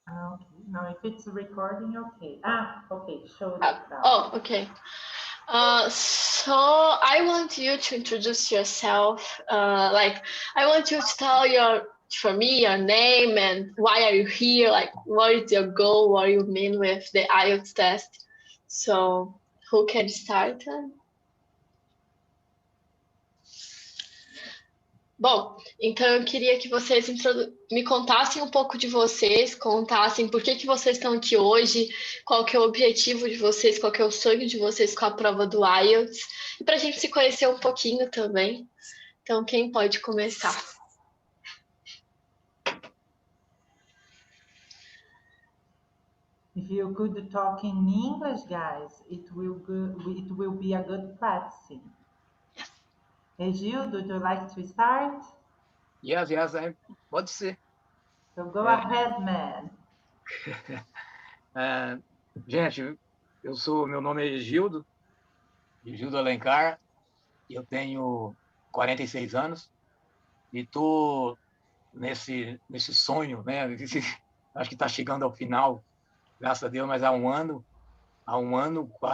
Okay. Now, if it's recording, okay. Okay. Show it now. Oh, okay. So I want you to introduce yourself. I want you to tell for me, your name and why are you here? Like, what is your goal? What do you mean with the IELTS test? So, who can start? Bom, então eu queria que vocês me contassem um pouco de vocês, contassem por que vocês estão aqui hoje, qual que é o objetivo de vocês, qual que é o sonho de vocês com a prova do IELTS, e para a gente se conhecer um pouquinho também. Então, quem pode começar? If you could talk in English, guys, it will be a good practicing. Egil, would you like to start? Yes, pode ser. So go ahead, man. Gente, meu nome é Egildo Alencar, eu tenho 46 anos e estou nesse sonho, né? Acho que está chegando ao final, graças a Deus, mas há um ano,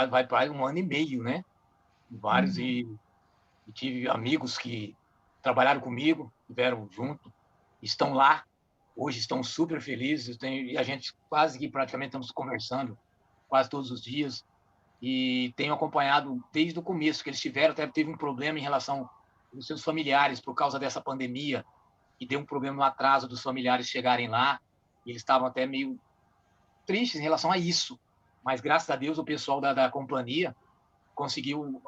vai para um ano e meio, né? Vários, e tive amigos que trabalharam comigo, estiveram junto, estão lá, hoje estão super felizes, e a gente quase que praticamente estamos conversando quase todos os dias, e tenho acompanhado desde o começo, que eles tiveram, até teve um problema em relação aos seus familiares, por causa dessa pandemia, e deu um problema no atraso dos familiares chegarem lá, e eles estavam até meio tristes em relação a isso, mas graças a Deus o pessoal da companhia conseguiu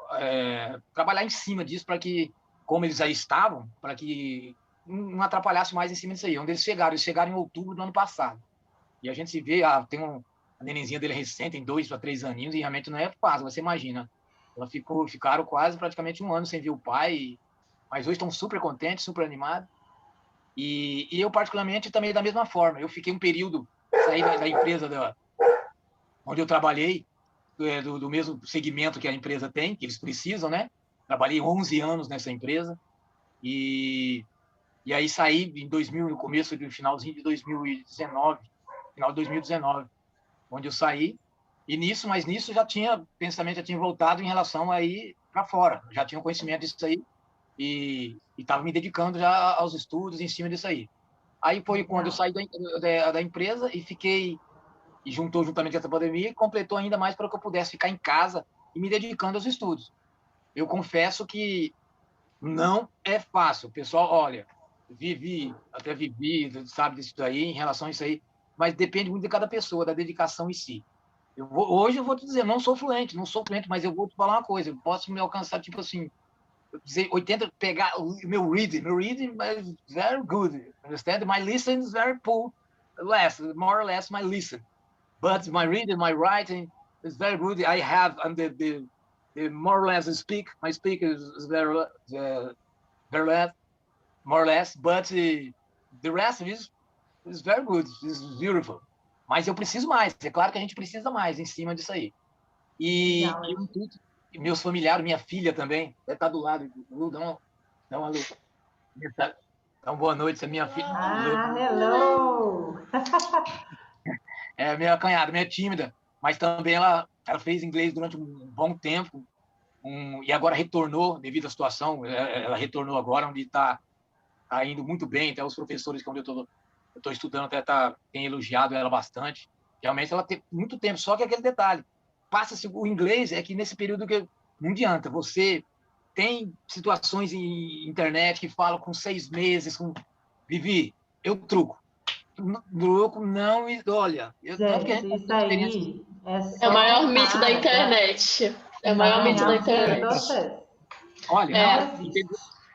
trabalhar em cima disso para que, como eles aí estavam, para que não atrapalhasse mais em cima disso aí. Onde eles chegaram em outubro do ano passado. E a gente se vê, tem a nenenzinha dele recente, tem 2 para 3 aninhos, e realmente não é fácil, você imagina. Ficaram quase praticamente um ano sem ver o pai, mas hoje estão super contentes, super animados. E eu, particularmente, também da mesma forma. Eu fiquei um período, saí da empresa onde eu trabalhei, do mesmo segmento que a empresa tem, que eles precisam, né? Trabalhei 11 anos nessa empresa e aí saí no finalzinho de 2019, final de 2019, onde eu saí, mas nisso pensamento já tinha voltado em relação a ir para fora, já tinha conhecimento disso aí e estava me dedicando já aos estudos em cima disso aí. Aí foi quando eu saí da empresa e fiquei, e juntou juntamente essa pandemia e completou ainda mais para que eu pudesse ficar em casa e me dedicando aos estudos. Eu confesso que não é fácil. Pessoal, olha, vivi, sabe disso daí, em relação a isso aí, mas depende muito de cada pessoa, da dedicação em si. Hoje eu vou te dizer, não sou fluente, mas eu vou te falar uma coisa, eu posso me alcançar, tipo assim, dizer 80, pegar o meu reading is very good, understand? My listening is very poor, more or less my listen. But my reading, my writing is very good. I have the more or less my speak is very less, more or less, but the rest is very good, is beautiful. Mas eu preciso mais, é claro que a gente precisa mais em cima disso aí. E meus familiares, minha filha também, deve estar do lado. Lu, dá uma Lu. Então, boa noite, essa é minha filha. Hello! É minha cunhada, minha tímida, mas também ela fez inglês durante um bom tempo, e agora retornou devido à situação. Ela retornou agora, onde está indo muito bem. Até os professores que eu estou estudando até têm elogiado ela bastante. Realmente ela tem muito tempo, só que aquele detalhe, passa-se o inglês, é que nesse período que não adianta, você tem situações em internet que falam com 6 meses, Vivi, eu truco. Truco não, olha... Gente, isso aí é o maior mito da internet. É o maior mito da internet. Olha,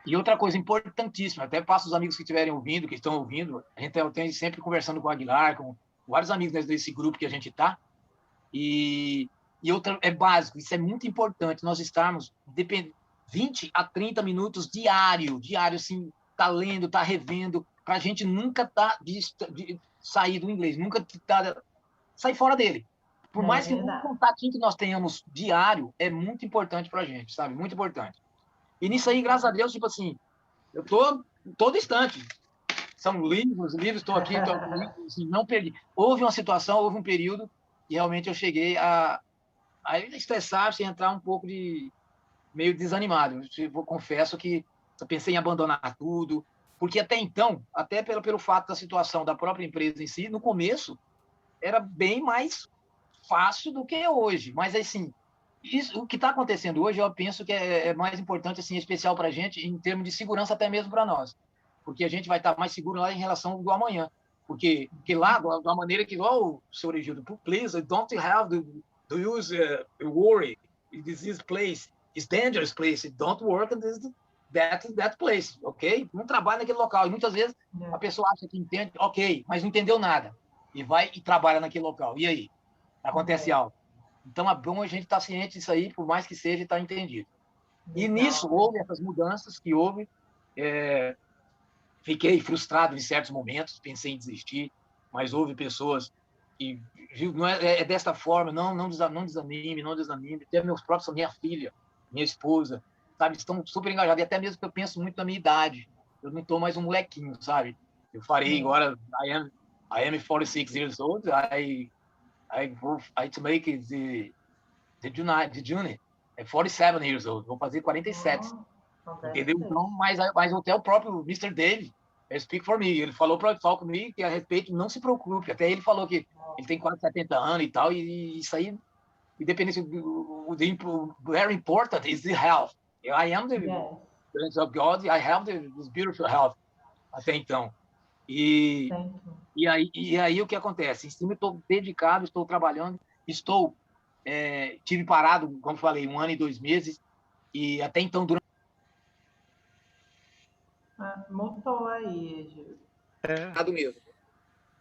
e outra coisa importantíssima, até passo os amigos que estiverem ouvindo, que estão ouvindo, a gente tem sempre conversando com o Aguilar, com vários amigos desse grupo que a gente está, e outra, é básico, isso é muito importante, nós estarmos 20 a 30 minutos diário, assim, tá lendo, tá revendo, para a gente nunca de sair do inglês, nunca sair fora dele. Por mais que um contatinho que nós tenhamos diário, é muito importante para a gente, sabe? Muito importante. E nisso aí, graças a Deus, tipo assim, eu tô todo instante. são livros, estou aqui, assim, não perdi. Houve uma situação, houve um período que realmente eu cheguei a estressar, sem entrar um pouco meio desanimado. Eu confesso que eu pensei em abandonar tudo, porque até então, até pelo fato da situação da própria empresa em si, no começo, era bem mais fácil do que é hoje. Mas, assim, o que está acontecendo hoje, eu penso que é mais importante, assim, especial para a gente, em termos de segurança até mesmo para nós. Porque a gente vai estar mais seguro lá em relação do amanhã. Porque lá, da maneira que, igual o senhor Egildo, please, don't have to use worry. This place is dangerous place. Don't work in that place, ok? Não trabalha naquele local. E muitas vezes a pessoa acha que entende, ok, mas não entendeu nada. E vai e trabalha naquele local. E aí? Acontece algo. Então, é bom a gente estar ciente disso aí, por mais que seja, estar entendido. E nisso houve essas mudanças que houve. Fiquei frustrado em certos momentos, pensei em desistir, mas houve pessoas que não é desta forma, não desanime, até meus próprios, minha filha, minha esposa, sabe, estão super engajados, e até mesmo que eu penso muito na minha idade, eu não estou mais um molequinho, sabe, eu farei agora, I am 46 years old, I to make the June, 47 years old, vou fazer 47. Entendeu? Então, mas até o próprio Mr. Dave, speak for me, ele falou comigo que a respeito, não se preocupe, até ele falou que ele tem quase 70 anos e tal, e isso aí, independente very important is the health. I am the presence of God, I have this beautiful health, até então. E aí o que acontece? Em cima, estou dedicado, estou trabalhando, tive parado, como falei, 1 ano e 2 meses, e até então, durante Mutou aí, Gil. mesmo,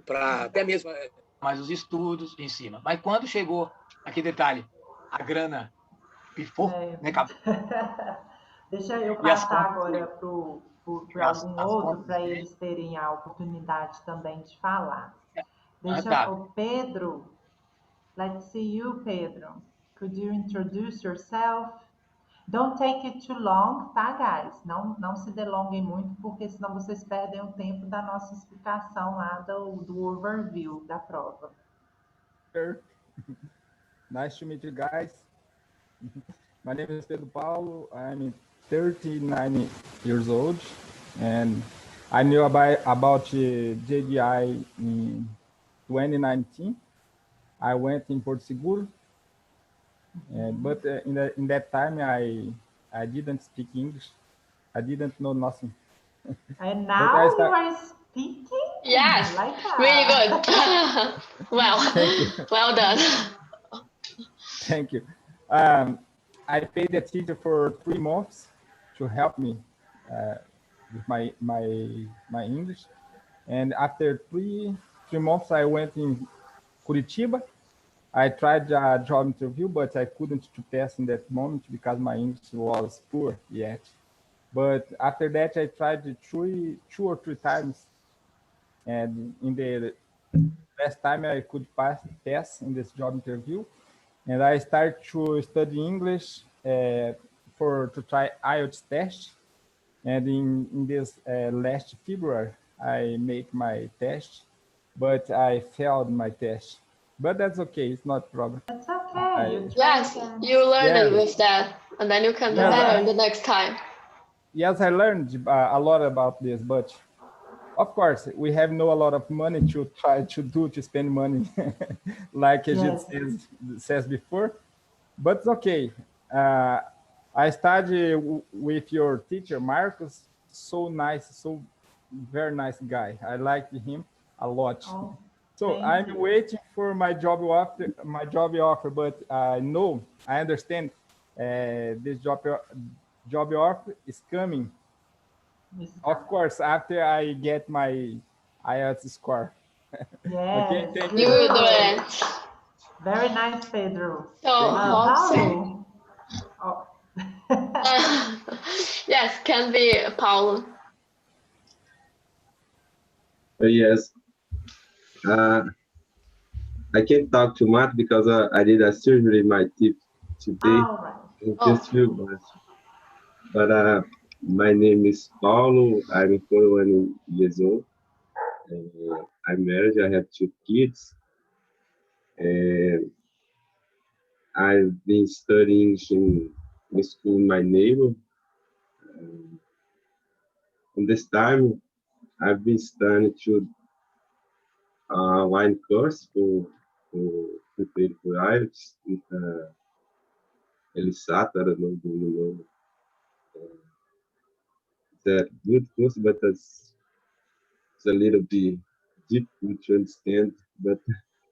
para até mesmo mais os estudos em cima. Mas quando chegou aquele detalhe, a grana pifou, né, Deixa eu passar agora para algum outro, para eles terem a oportunidade também de falar. O Pedro, let's see you, Pedro. Could you introduce yourself? Don't take it too long, tá, guys? Não se delonguem muito, porque senão vocês perdem o tempo da nossa explicação lá do overview da prova. Sure. Nice to meet you guys. My name is Pedro Paulo. I'm 39 years old, and I knew about JDI in 2019. I went in Porto Seguro. But in that time, I didn't speak English. I didn't know nothing. And now you are speaking? Yes, like that. really good. Well done. Thank you. I paid the teacher for 3 months to help me with my English. And after three months, I went in Curitiba. I tried a job interview, but I couldn't pass in that moment because my English was poor yet. But after that, I tried 2 or 3 times. And in the last time, I could pass in this job interview. And I started to study English to try IELTS test. And in this last February, I made my test, but I failed my test. But that's okay. It's not a problem. That's okay. Yes, you learned with that, and then you can do better the next time. Yes, I learned a lot about this, but of course, we have not a lot of money to try to spend money, like Egid says before. But it's okay. I studied with your teacher, Marcus. So nice, so very nice guy. I liked him a lot. Oh. So I'm waiting for my job offer, but I understand this job offer is coming. Of course, after I get my IELTS score. Yes, okay, thank you will do it. Very nice, Pedro. Paulo. Oh. Yes, can be Paulo. Yes. I can't talk too much because I did a surgery in my teeth today. Just few months. But my name is Paulo. I'm 41 years old. I'm married. I have 2 kids, and I've been studying in school in my neighbor. And this time, I've been studying to online course to prepare for IELTS with Elisata. I don't know if you know. It's a good course, but it's a little bit difficult to understand. But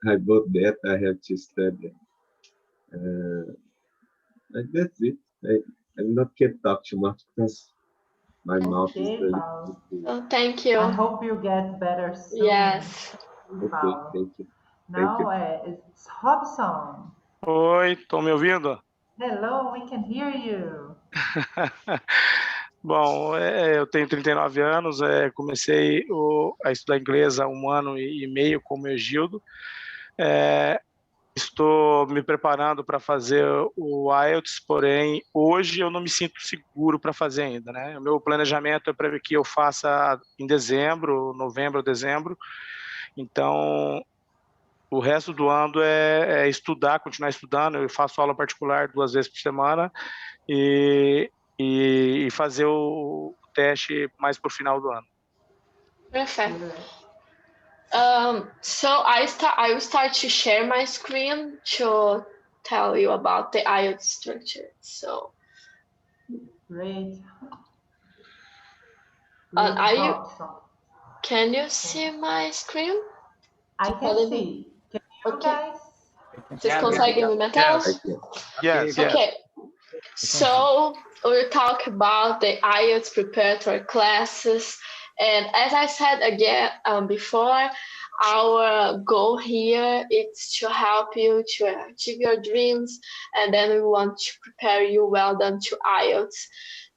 I bought that. I have to study. That's it. I'm not can talk too much because my mouth is very. Oh, thank you. I hope you get better soon. Yes. Okay, thank you. Now it's Robson. Oi, estão me ouvindo? Hello, we can hear you. Bom, eu tenho 39 anos, comecei a estudar inglês há 1 ano e meio com o meu Gildo. Estou me preparando para fazer o IELTS, porém, hoje eu não me sinto seguro para fazer ainda, né? O meu planejamento é para que eu faça em dezembro, novembro, dezembro. Então, o resto do ano é estudar, continuar estudando. Eu faço aula particular 2 vezes por semana e fazer o teste mais por final do ano. Perfect. So I will start to share my screen to tell you about the IELTS structure. So great. Can you see my screen? I can see. Can you guys? Vocês conseguem ver minha tela? Yes. Okay. So we'll talk about the IELTS preparatory classes. And as I said again before, our goal here is to help you to achieve your dreams, and then we want to prepare you well done to IELTS.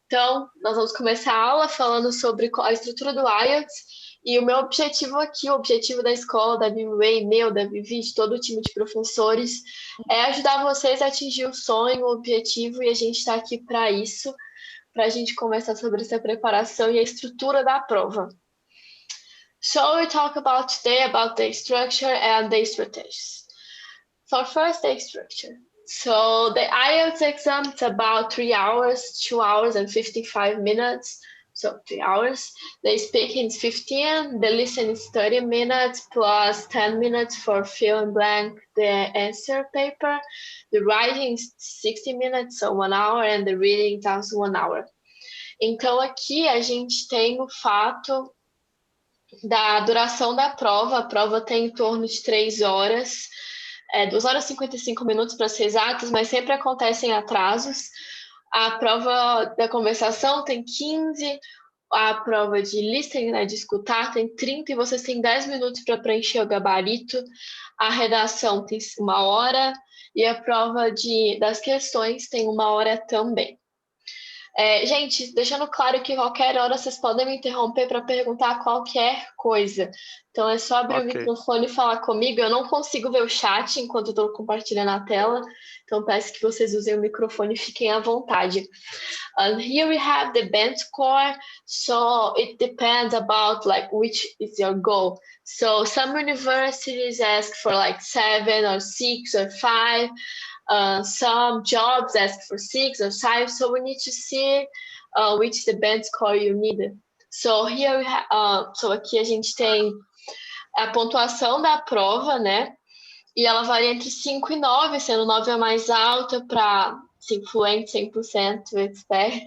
Então, nós vamos começar a aula falando sobre a estrutura do IELTS. E o meu objetivo aqui, o objetivo da escola, da BWay, meu, da Vivi, de todo o time de professores, é ajudar vocês a atingir o sonho, o objetivo, e a gente está aqui para isso, para a gente conversar sobre essa preparação e a estrutura da prova. So we'll talk about today about the structure and the strategies. So first, the structure. So the IELTS exam is about 3 hours, 2 hours and 55 minutes. So 3 hours. The speaking is 15, the listening is 30 minutes plus 10 minutes for fill in blank the answer paper. The writing is 60 minutes, so 1 hour, and the reading is also 1 hour. Então aqui a gente tem o fato da duração da prova. A prova tem em torno de 3 horas, 2 horas e 55 minutos para ser exatos, mas sempre acontecem atrasos. A prova da conversação tem 15, a prova de listening, né, de escutar, tem 30, e vocês têm 10 minutos para preencher o gabarito. A redação tem 1 hora, e a prova das questões tem 1 hora também. Gente, deixando claro que qualquer hora vocês podem me interromper para perguntar qualquer coisa. Então é só abrir o microfone e falar comigo. Eu não consigo ver o chat enquanto eu estou compartilhando a tela, então peço que vocês usem o microfone e fiquem à vontade. And here we have the band score, so it depends about like which is your goal. So some universities ask for like 7 or 6 or 5. Some jobs ask for 6 or 5, so we need to see which is the band score you need. So here we have, so aqui a gente tem a pontuação da prova, né? E ela varia entre 5 e 9, sendo 9 a mais alta para fluente 100%, expert,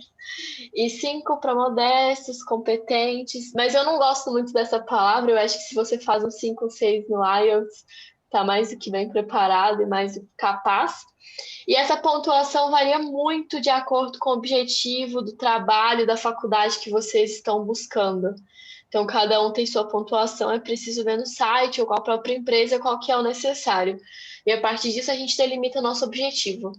e 5 para modestos, competentes. Mas eu não gosto muito dessa palavra. Eu acho que se você faz um 5 ou 6 no IELTS, está mais do que bem preparado e mais do que capaz. E essa pontuação varia muito de acordo com o objetivo do trabalho, da faculdade que vocês estão buscando. Então, cada um tem sua pontuação, é preciso ver no site ou com a própria empresa qual que é o necessário. E a partir disso, a gente delimita o nosso objetivo.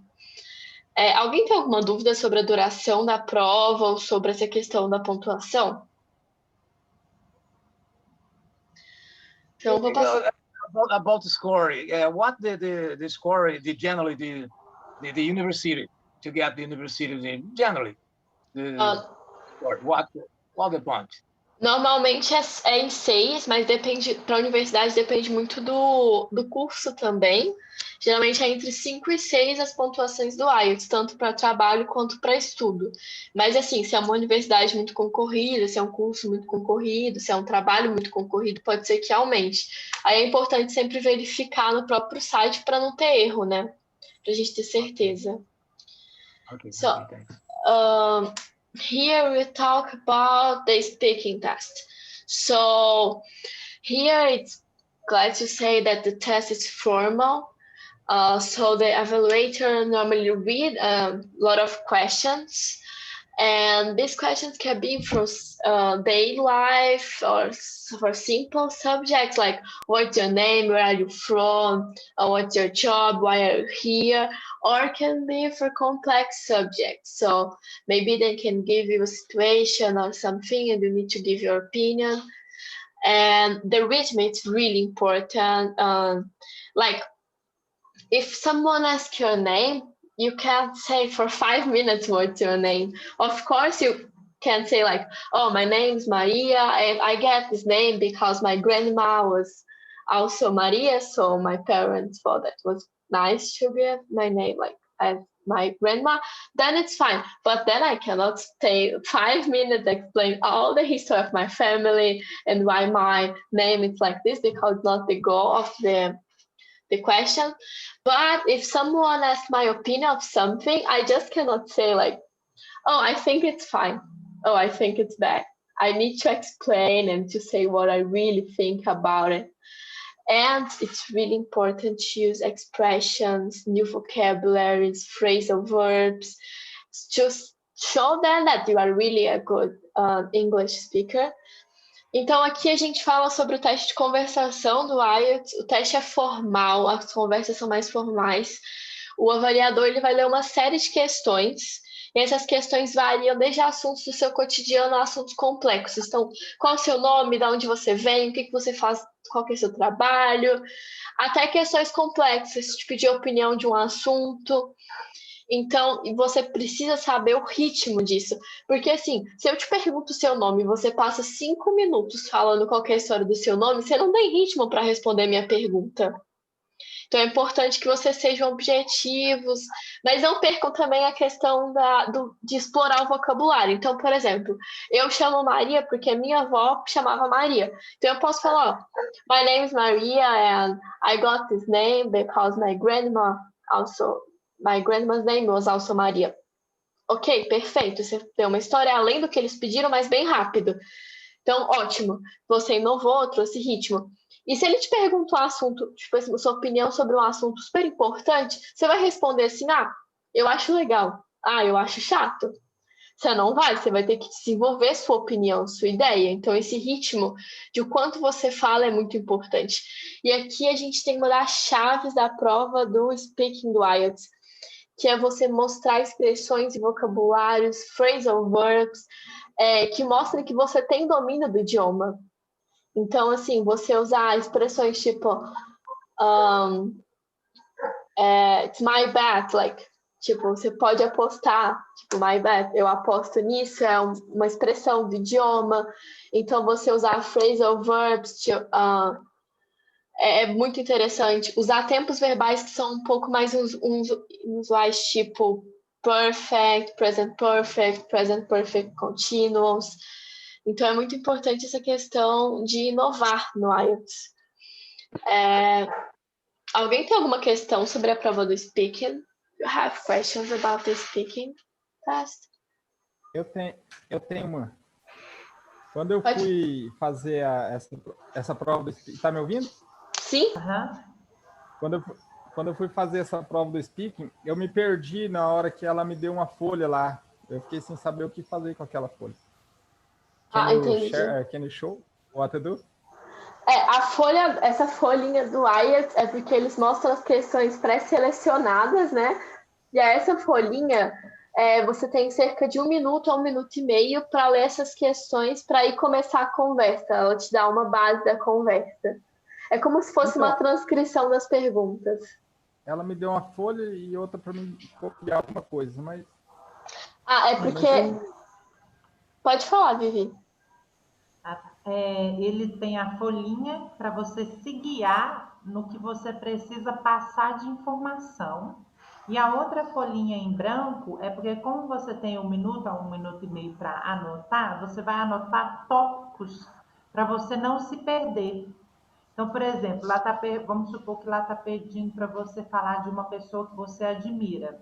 Alguém tem alguma dúvida sobre a duração da prova ou sobre essa questão da pontuação? Então, vou passar... About the score, what the score, generally the university to get the university generally, what the point? Normalmente é em 6, mas depende, para a universidade depende muito do curso também. Geralmente é entre 5 e 6 as pontuações do IELTS, tanto para trabalho quanto para estudo. Mas assim, se é uma universidade muito concorrida, se é um curso muito concorrido, se é um trabalho muito concorrido, pode ser que aumente. Aí é importante sempre verificar no próprio site para não ter erro, né? Para a gente ter certeza. Okay, So, thanks. Here we talk about the speaking test. So here it's glad to say that the test is formal. So the evaluator normally read a lot of questions, and these questions can be from daily life or for simple subjects like what's your name, where are you from, what's your job, why are you here, or can be for complex subjects. So maybe they can give you a situation or something and you need to give your opinion. And the rhythm is really important. Like if someone asks your name, you can't say for 5 minutes what's your name. Of course, you can say like, oh, my name's Maria, and I get this name because my grandma was also Maria, so my parents thought that was nice to give my name like as my grandma. Then it's fine. But then I cannot stay 5 minutes explain all the history of my family and why my name is like this, because it's not the goal of the question. But if someone asks my opinion of something, I just cannot say like, oh, I think it's fine. Oh, I think it's bad. I need to explain and to say what I really think about it. And it's really important to use expressions, new vocabularies, phrasal verbs, just show them that you are really a good English speaker. Então, aqui a gente fala sobre o teste de conversação do IELTS. O teste é formal, as conversas são mais formais. O avaliador ele vai ler uma série de questões, e essas questões variam desde assuntos do seu cotidiano a assuntos complexos. Então, qual é o seu nome, de onde você vem, o que você faz, qual que é o seu trabalho, até questões complexas, tipo de opinião de um assunto. Então, você precisa saber o ritmo disso. Porque, assim, se eu te pergunto o seu nome e você passa 5 minutos falando qualquer história do seu nome, você não tem ritmo para responder minha pergunta. Então, é importante que vocês sejam objetivos, mas não percam também a questão de explorar o vocabulário. Então, por exemplo, eu chamo Maria porque minha avó chamava Maria. Então, eu posso falar, ó, my name is Maria and I got this name because my grandma's name was also Maria. Ok, perfeito. Você tem uma história além do que eles pediram, mas bem rápido. Então, ótimo. Você inovou, trouxe ritmo. E se ele te pergunta um assunto, tipo assim, sua opinião sobre um assunto super importante, você vai responder assim, ah, eu acho legal. Ah, eu acho chato. Você não vai, você vai ter que desenvolver sua opinião, sua ideia. Então, esse ritmo de o quanto você fala é muito importante. E aqui a gente tem uma das chaves da prova do Speaking do IELTS, que é você mostrar expressões e vocabulários, phrasal verbs, que mostrem que você tem domínio do idioma. Então, assim, você usar expressões tipo it's my bet, like, tipo, você pode apostar, tipo, my bet, eu aposto nisso, é uma expressão do idioma. Então, você usar phrasal verbs, é muito interessante. Usar tempos verbais que são um pouco mais usuais, tipo perfect, present perfect continuous. Então, é muito importante essa questão de inovar no IELTS. Alguém tem alguma questão sobre a prova do speaking? You have questions about the speaking test? Eu tenho uma. Quando eu fui fazer essa prova do speaking... Tá me ouvindo? Sim. Quando eu fui fazer essa prova do speaking, eu me perdi na hora que ela me deu uma folha lá. Eu fiquei sem saber o que fazer com aquela folha. Entendi. Can you show what to do? Essa folhinha do IELTS é porque eles mostram as questões pré-selecionadas, né? E essa folhinha, você tem cerca de 1 minuto a 1 minuto e meio para ler essas questões para ir começar a conversa. Ela te dá uma base da conversa. É como se fosse uma transcrição das perguntas. Ela me deu uma folha e outra para mim copiar alguma coisa, mas... É porque... Pode falar, Vivi. Ele tem a folhinha para você se guiar no que você precisa passar de informação. E a outra folhinha em branco é porque, como você tem 1 minuto a 1 minuto e meio para anotar, você vai anotar tópicos para você não se perder. Então, por exemplo, vamos supor que lá está pedindo para você falar de uma pessoa que você admira.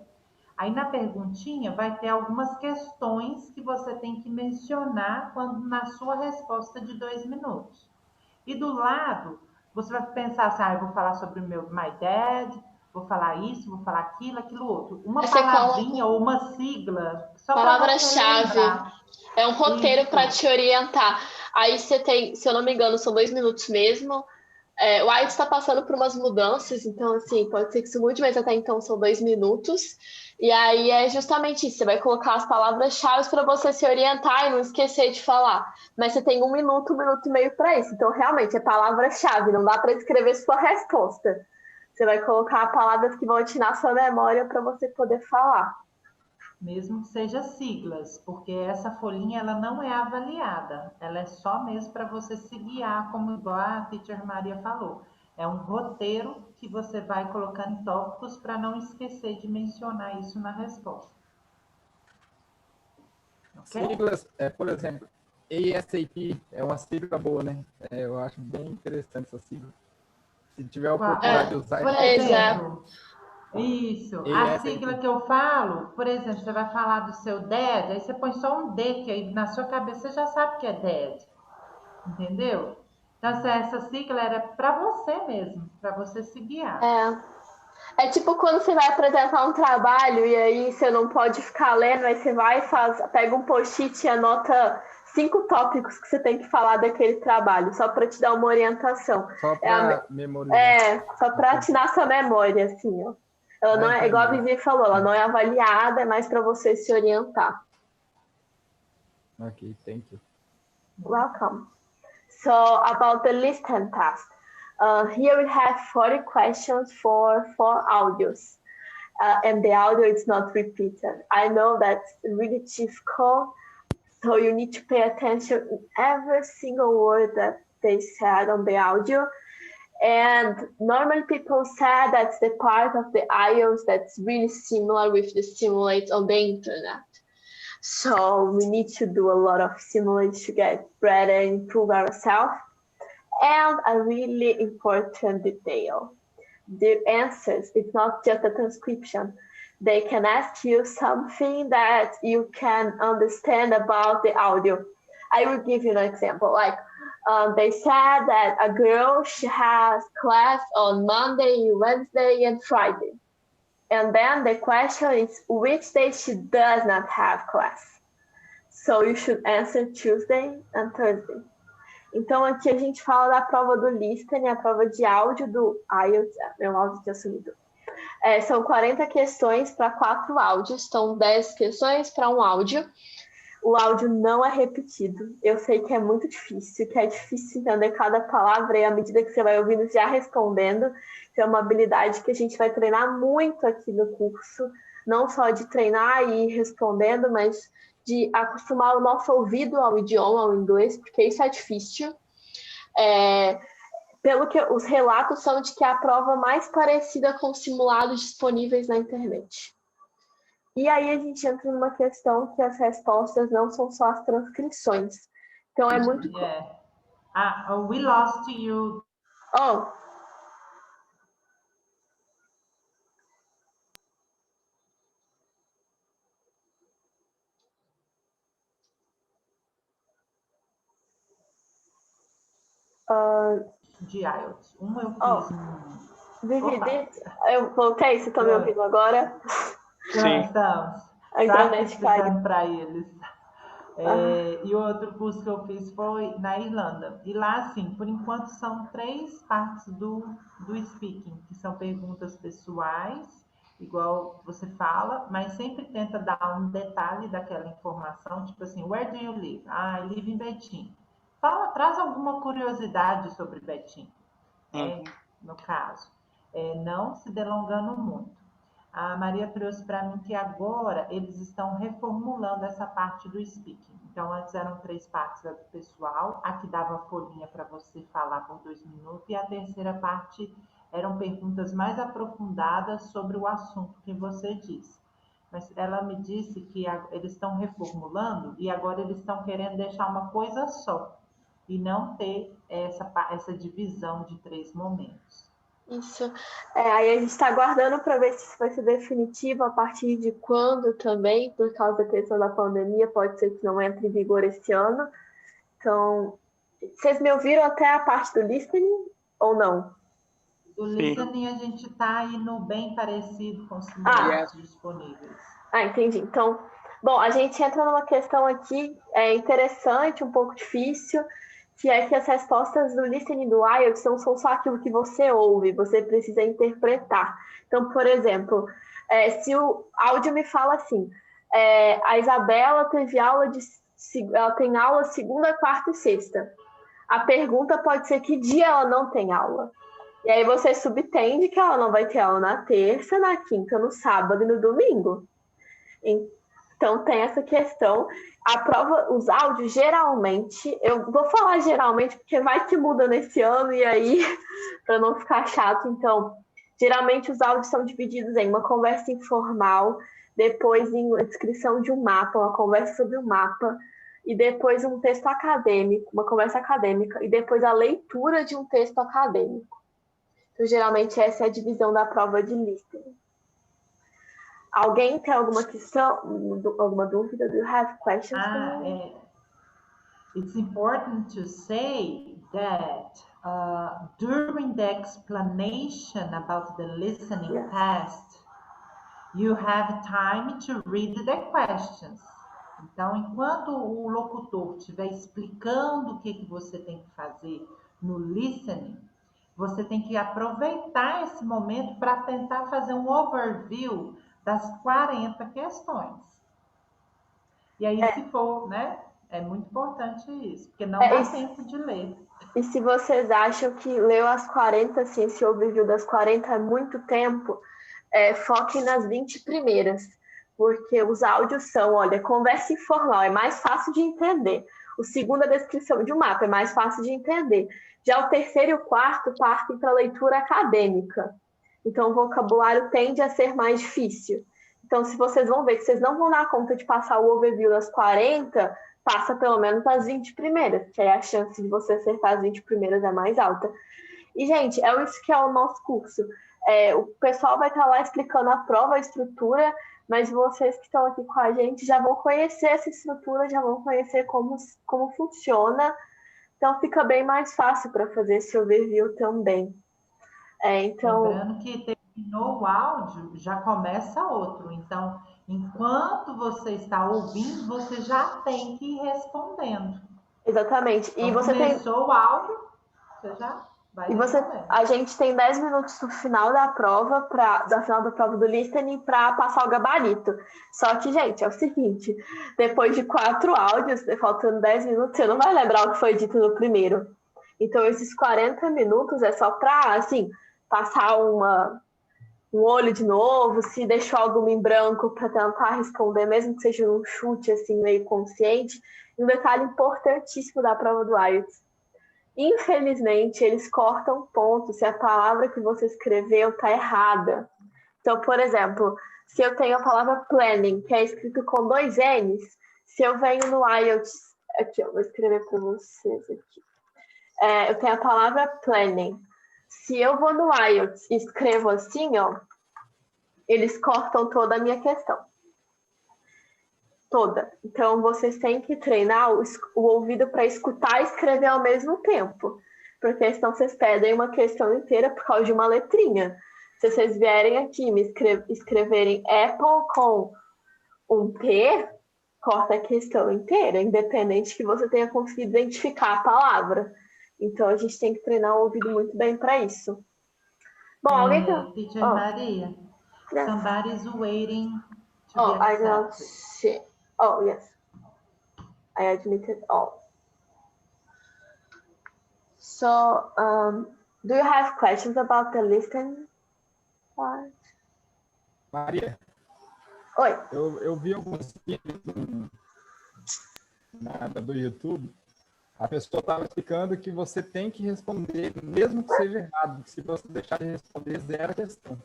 Aí na perguntinha vai ter algumas questões que você tem que mencionar na sua resposta de 2 minutos. E do lado, você vai pensar assim, eu vou falar sobre my dad, vou falar isso, vou falar aquilo outro. Uma palavrinha ou uma sigla, só para você lembrar. É um roteiro para te orientar. Aí você tem, se eu não me engano, são 2 minutos mesmo. O Aito está passando por umas mudanças, então, assim, pode ser que isso mude, mas até então são 2 minutos. E aí é justamente isso, você vai colocar as palavras-chave para você se orientar e não esquecer de falar. Mas você tem 1 minuto, 1 minuto e meio para isso. Então, realmente, é palavra-chave, não dá para escrever sua resposta. Você vai colocar palavras que vão atinar sua memória para você poder falar. Mesmo que seja siglas, porque essa folhinha ela não é avaliada, ela é só mesmo para você se guiar, como igual a Teacher Maria falou. É um roteiro que você vai colocando tópicos para não esquecer de mencionar isso na resposta. Okay? Siglas, por exemplo, ASAP é uma sigla boa, né? Eu acho bem interessante essa sigla. Se tiver a oportunidade de usar... Por exemplo, isso, a sigla que eu falo, por exemplo, você vai falar do seu dad, aí você põe só um D, que aí na sua cabeça você já sabe que é dad, entendeu? Então, essa sigla era para você mesmo, para você se guiar. É tipo quando você vai apresentar um trabalho e aí você não pode ficar lendo, aí você vai e pega um post-it e anota 5 tópicos que você tem que falar daquele trabalho, só para te dar uma orientação. Só para memorizar. Só para atinar sua memória, assim, ó. Ela não é, igual a Vivi falou, ela não é avaliada, é mais para você se orientar. Ok, thank you. Welcome. So, about the listen task. Here we have 40 questions for 4 audios. And the audio is not repeated. I know that's really difficult, so you need to pay attention in every single word that they said on the audio. And normally people say that's the part of the IELTS that's really similar with the simulates on the internet. So we need to do a lot of simulates to get better and improve ourselves. And a really important detail, the answers, it's not just a transcription. They can ask you something that you can understand about the audio. I will give you an example. Like they said that a girl, she has class on Monday, Wednesday, and Friday. And then the question is which day she does not have class. So you should answer Tuesday and Thursday. Então, aqui a gente fala da prova do listening, a prova de áudio do IELTS, meu áudio tinha sumido. São 40 questões para 4 áudios, então 10 questões para um áudio. O áudio não é repetido. Eu sei que é muito difícil, que é difícil entender cada palavra e à medida que você vai ouvindo já respondendo, que é uma habilidade que a gente vai treinar muito aqui no curso, não só de treinar e ir respondendo, mas de acostumar o nosso ouvido ao idioma, ao inglês, porque isso é difícil. Pelo que os relatos são de que é a prova mais parecida com simulados disponíveis na internet. E aí a gente entra numa questão que as respostas não são só as transcrições. Então é muito... we lost you. Oh. De IELTS. Eu fiz. Eu voltei, você está me ouvindo agora? Sim. Estamos. A internet caiu. Para eles. E o outro curso que eu fiz foi na Irlanda. E lá, assim, por enquanto, são 3 partes do speaking, que são perguntas pessoais, igual você fala, mas sempre tenta dar um detalhe daquela informação, tipo assim, where do you live? I live in Betim. Traz alguma curiosidade sobre Betim, no caso. Não se delongando muito. A Maria trouxe para mim que agora eles estão reformulando essa parte do speaking. Então, antes eram 3 partes do pessoal, a que dava folhinha para você falar por 2 minutos, e a terceira parte eram perguntas mais aprofundadas sobre o assunto que você disse. Mas ela me disse que eles estão reformulando e agora eles estão querendo deixar uma coisa só e não ter essa divisão de 3 momentos. Isso. Aí a gente está aguardando para ver se isso vai ser definitivo, a partir de quando também, por causa da questão da pandemia, pode ser que não entre em vigor esse ano. Então, vocês me ouviram até a parte do listening ou não? Do listening a gente está indo bem parecido com os simuladores disponíveis. Entendi. Então, bom, a gente entra numa questão aqui interessante, um pouco difícil, que é que as respostas do listening do IELTS não são só aquilo que você ouve, você precisa interpretar. Então, por exemplo, se o áudio me fala assim, a Isabela ela tem aula segunda, quarta e sexta. A pergunta pode ser que dia ela não tem aula. E aí você subtende que ela não vai ter aula na terça, na quinta, no sábado e no domingo. Então tem essa questão. A prova, os áudios, geralmente, eu vou falar geralmente, porque vai que muda nesse ano, e aí, para não ficar chato, então, geralmente os áudios são divididos em uma conversa informal, depois em uma descrição de um mapa, uma conversa sobre um mapa, e depois um texto acadêmico, uma conversa acadêmica, e depois a leitura de um texto acadêmico. Então, geralmente, essa é a divisão da prova de listening. Alguém tem alguma questão, alguma dúvida? Do you have questions for me? It's important to say that during the explanation about the listening test, you have time to read the questions. Então, enquanto o locutor estiver explicando o que você tem que fazer no listening, você tem que aproveitar esse momento para tentar fazer um overview das 40 questões. E aí, se for, né? É muito importante isso, porque não dá tempo de ler. E se vocês acham que leu as 40, assim, esse overview das 40 é muito tempo, foquem nas 20 primeiras. Porque os áudios são, olha, conversa informal, é mais fácil de entender. O segundo, a descrição de um mapa, é mais fácil de entender. Já o terceiro e o quarto partem para leitura acadêmica. Então, o vocabulário tende a ser mais difícil. Então, se vocês vão ver que vocês não vão dar conta de passar o overview das 40, passa pelo menos as 20 primeiras, que aí a chance de você acertar as 20 primeiras é mais alta. E, gente, isso que é o nosso curso. O pessoal vai estar lá explicando a prova, a estrutura, mas vocês que estão aqui com a gente já vão conhecer essa estrutura, já vão conhecer como funciona. Então, fica bem mais fácil para fazer esse overview também. Lembrando que terminou o áudio, já começa outro. Então, enquanto você está ouvindo, você já tem que ir respondendo. Exatamente. Então, começou o áudio, você já vai respondendo. A gente tem 10 minutos no final da prova, do listening, para passar o gabarito. Só que, gente, é o seguinte, depois de 4 áudios, faltando 10 minutos, você não vai lembrar o que foi dito no primeiro. Então, esses 40 minutos é só para, assim, passar um olho de novo, se deixou algo em branco para tentar responder, mesmo que seja um chute assim, meio consciente. E um detalhe importantíssimo da prova do IELTS. Infelizmente, eles cortam pontos se a palavra que você escreveu está errada. Então, por exemplo, se eu tenho a palavra planning, que é escrito com 2 N's, se eu venho no IELTS... Aqui, eu vou escrever para vocês aqui. Eu tenho a palavra planning. Se eu vou no IELTS e escrevo assim, ó, eles cortam toda a minha questão. Toda. Então, vocês têm que treinar o ouvido para escutar e escrever ao mesmo tempo. Porque senão vocês perdem uma questão inteira por causa de uma letrinha. Se vocês vierem aqui e me escreverem Apple com um P, corta a questão inteira, independente que você tenha conseguido identificar a palavra. Então, a gente tem que treinar o ouvido muito bem para isso. Bom, alguém tá... Teacher Maria, somebody is waiting to be I don't accepted. see. Oh, yes. I admitted all. So, do you have questions about the listening part? Maria. Oi. Eu vi alguns vídeos do YouTube. A pessoa estava explicando que você tem que responder, mesmo que seja errado. Se você deixar de responder, zero a questão.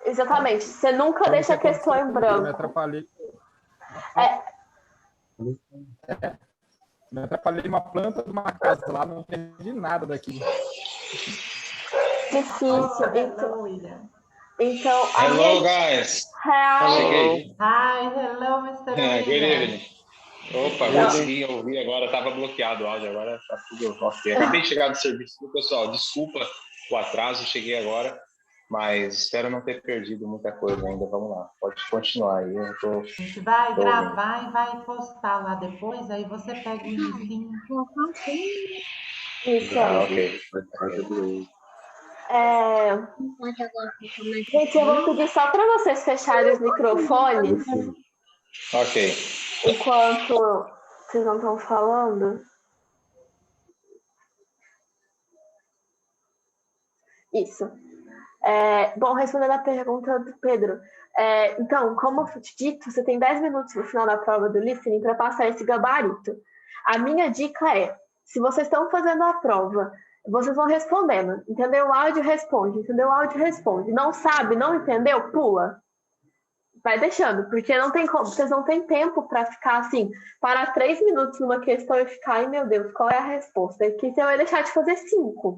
Exatamente. Você nunca Então, deixa a questão em branco. Eu me atrapalhei. Me atrapalhei uma planta de uma casa lá, não entendi nada daqui. Difícil. Então, hello, guys. Hi. Hi, hello, Mr. Good William. evening. Opa, consegui ouvir agora, estava bloqueado o áudio, agora está tudo ok. Acabei de chegar do serviço, pessoal, desculpa o atraso, cheguei agora, mas espero não ter perdido muita coisa ainda. Vamos lá, pode continuar aí. A gente vai gravar e vai postar lá depois, aí você pega o inicinho. Isso. Ok. Gente, eu vou pedir só para vocês fecharem os microfones. Ok. Enquanto vocês não estão falando. Isso. Bom, respondendo a pergunta do Pedro. Então, como eu te dito, você tem 10 minutos no final da prova do listening para passar esse gabarito. A minha dica é, se vocês estão fazendo a prova, vocês vão respondendo. Entendeu? O áudio responde. Entendeu? O áudio responde. Não sabe, não entendeu? Pula. Vai deixando, porque não tem como, vocês não têm tempo para ficar assim, parar 3 minutos numa questão e ficar, ai meu Deus, qual é a resposta? É que você vai deixar de fazer 5.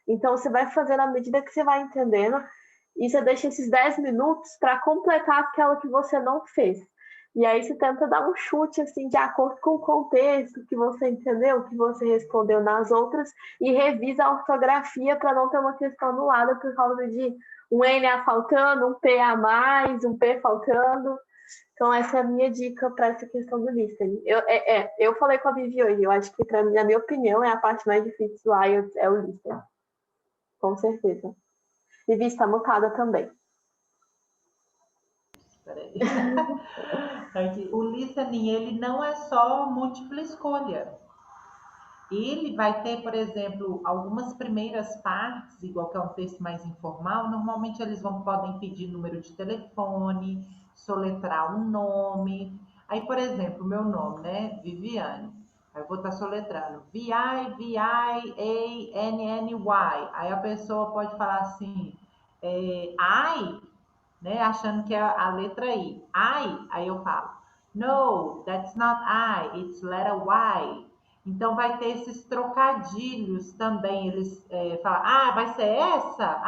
Então, você vai fazer à medida que você vai entendendo, e você deixa esses 10 minutos para completar aquela que você não fez. E aí você tenta dar um chute, assim, de acordo com o contexto que você entendeu, que você respondeu nas outras, e revisa a ortografia para não ter uma questão anulada por causa de um N faltando, um P a mais, um P faltando. Então, essa é a minha dica para essa questão do listening. Eu falei com a Vivi hoje, eu acho que, para mim, na minha opinião, é a parte mais difícil do IELTS, é o listening. Com certeza. Vivi está mutada também. O listening, ele não é só múltipla escolha. Ele vai ter, por exemplo, algumas primeiras partes, igual que é um texto mais informal, normalmente eles podem pedir número de telefone, soletrar um nome. Aí, por exemplo, o meu nome, né? Viviane. Aí eu vou estar soletrando V-I-V-I-A-N-N-Y. Aí a pessoa pode falar assim, I, né? Achando que é a letra I. Aí eu falo, no, that's not I, it's letter Y. Então, vai ter esses trocadilhos também. Eles falam, vai ser essa?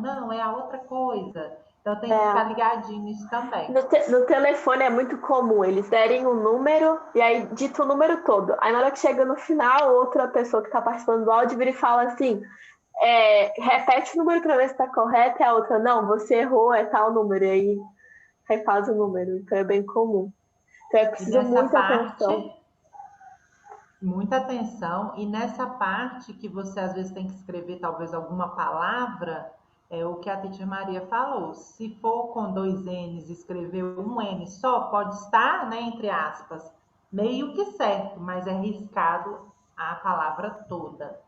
Não, é a outra coisa. Então, tem que ficar ligadinho nisso também. No telefone é muito comum eles derem um número e aí dita o número todo. Aí, na hora que chega no final, outra pessoa que está participando do áudio vira e fala assim, repete o número para ver se está correto. E a outra, não, você errou, é tal número. E aí, refaz o número. Então, é bem comum. Então, é preciso muita atenção. Muita atenção, e nessa parte que você às vezes tem que escrever talvez alguma palavra, é o que a Teacher Maria falou, se for com 2 N's, escrever um N só, pode estar, né, entre aspas, meio que certo, mas é riscado a palavra toda.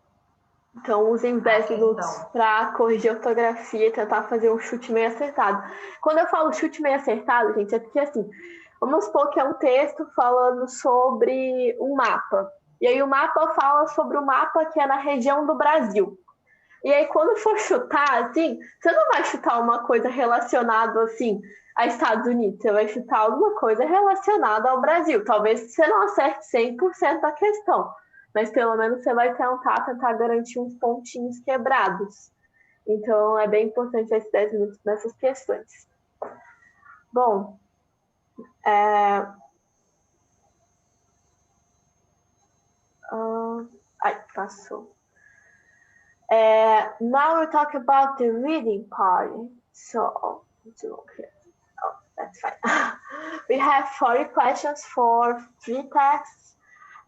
Então, usem 10 minutos para corrigir a ortografia e tentar fazer um chute meio acertado. Quando eu falo chute meio acertado, gente, é porque assim, vamos supor que é um texto falando sobre um mapa. E aí o mapa fala sobre o mapa que é na região do Brasil. E aí quando for chutar, assim, você não vai chutar uma coisa relacionada, assim, a Estados Unidos. Você vai chutar alguma coisa relacionada ao Brasil. Talvez você não acerte 100% da questão, mas pelo menos você vai tentar garantir uns pontinhos quebrados. Então é bem importante esses 10 minutos nessas questões. Bom, passou. Now we talk about the reading part. So, okay. That's fine. We have 40 questions for 3 texts,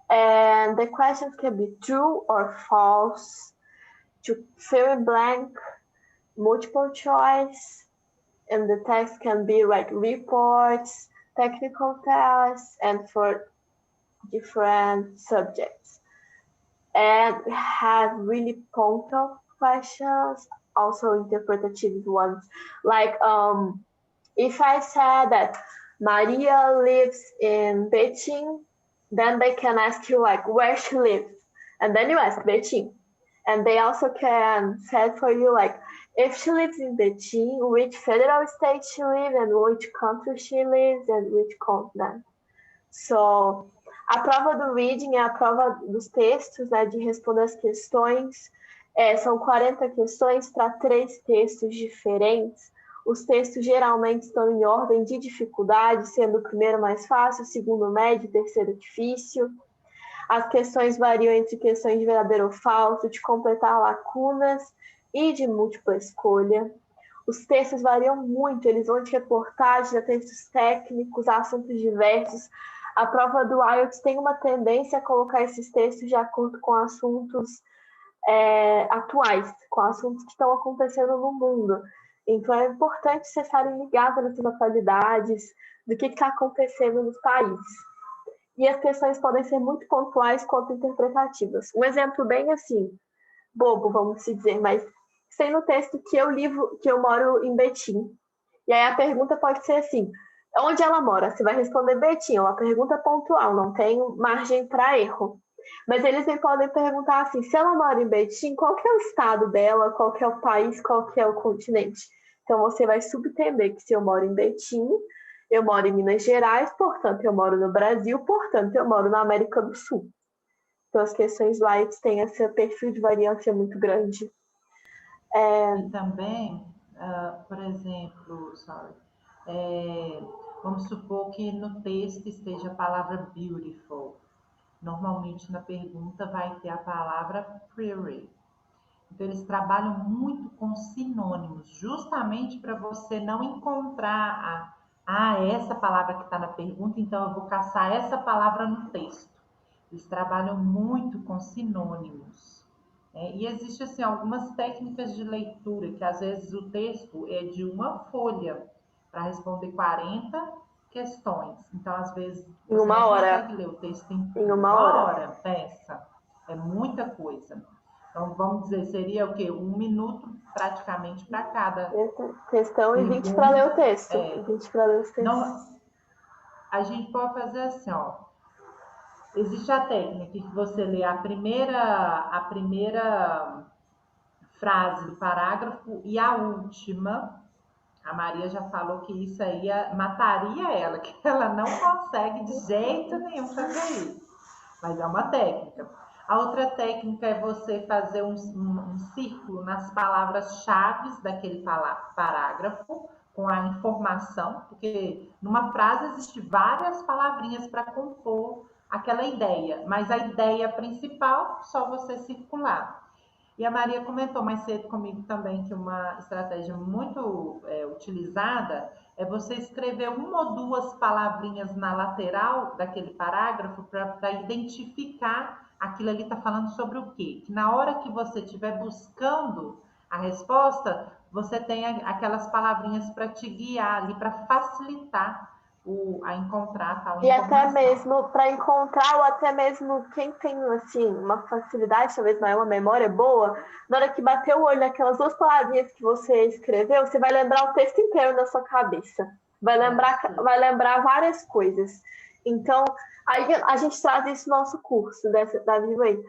and the questions can be true or false, to fill in blank, multiple choice, and the text can be like reports, technical tests, and for different subjects. And we have really punctual questions, also interpretative ones, like if I said that Maria lives in Beijing, then they can ask you like where she lives, and then you ask Beijing. And they also can say for you like if she lives in Beijing, which federal state she lives and which country she lives and which continent. So, a prova do reading é a prova dos textos, né, de responder as questões. São 40 questões para 3 textos diferentes. Os textos geralmente estão em ordem de dificuldade, sendo o primeiro mais fácil, o segundo médio, o terceiro difícil. As questões variam entre questões de verdadeiro ou falso, de completar lacunas e de múltipla escolha. Os textos variam muito, eles vão de reportagens a textos técnicos, a assuntos diversos. A prova do IELTS tem uma tendência a colocar esses textos de acordo com assuntos atuais, com assuntos que estão acontecendo no mundo. Então, é importante vocês estarem ligados nessas atualidades, do que está acontecendo nos países. E as questões podem ser muito pontuais quanto interpretativas. Um exemplo bem assim, bobo, vamos dizer, mas tem no texto que eu moro em Betim. E aí a pergunta pode ser assim, onde ela mora? Você vai responder Betim, é uma pergunta pontual, não tem margem para erro. Mas eles podem perguntar assim, se ela mora em Betim, qual que é o estado dela, qual que é o país, qual que é o continente? Então você vai subentender que se eu moro em Betim, eu moro em Minas Gerais, portanto eu moro no Brasil, portanto eu moro na América do Sul. Então as questões do IELTS têm esse perfil de variância muito grande. E também, por exemplo, vamos supor que no texto esteja a palavra beautiful. Normalmente na pergunta vai ter a palavra pretty. Então eles trabalham muito com sinônimos, justamente para você não encontrar essa palavra que está na pergunta, então eu vou caçar essa palavra no texto. Eles trabalham muito com sinônimos. E existem assim, algumas técnicas de leitura, que às vezes o texto é de uma folha para responder 40 questões. Então, às vezes, você não consegue ler o texto em uma hora. Pensa, é muita coisa. Então, vamos dizer, seria o quê? 1 minuto praticamente para cada questão e 20 para ler o texto. 20 para ler os textos. Não, a gente pode fazer assim, ó. Existe a técnica que você lê a primeira frase do parágrafo e a última. A Maria já falou que isso aí mataria ela, que ela não consegue de jeito nenhum fazer isso. Mas é uma técnica. A outra técnica é você fazer um círculo nas palavras-chave daquele parágrafo, com a informação, porque numa frase existem várias palavrinhas para compor aquela ideia, mas a ideia principal só você circular. E a Maria comentou mais cedo comigo também que uma estratégia muito utilizada é você escrever 1 ou 2 palavrinhas na lateral daquele parágrafo para identificar aquilo ali está falando sobre o quê? Que na hora que você estiver buscando a resposta, você tem aquelas palavrinhas para te guiar ali, para facilitar a encontrar tal informação. E até mesmo para encontrar, ou até mesmo quem tem assim, uma facilidade, talvez maior, uma memória boa, na hora que bater o olho naquelas 2 palavrinhas que você escreveu, você vai lembrar o texto inteiro na sua cabeça. Vai lembrar várias coisas. Então, aí a gente traz isso no nosso curso da Vivo,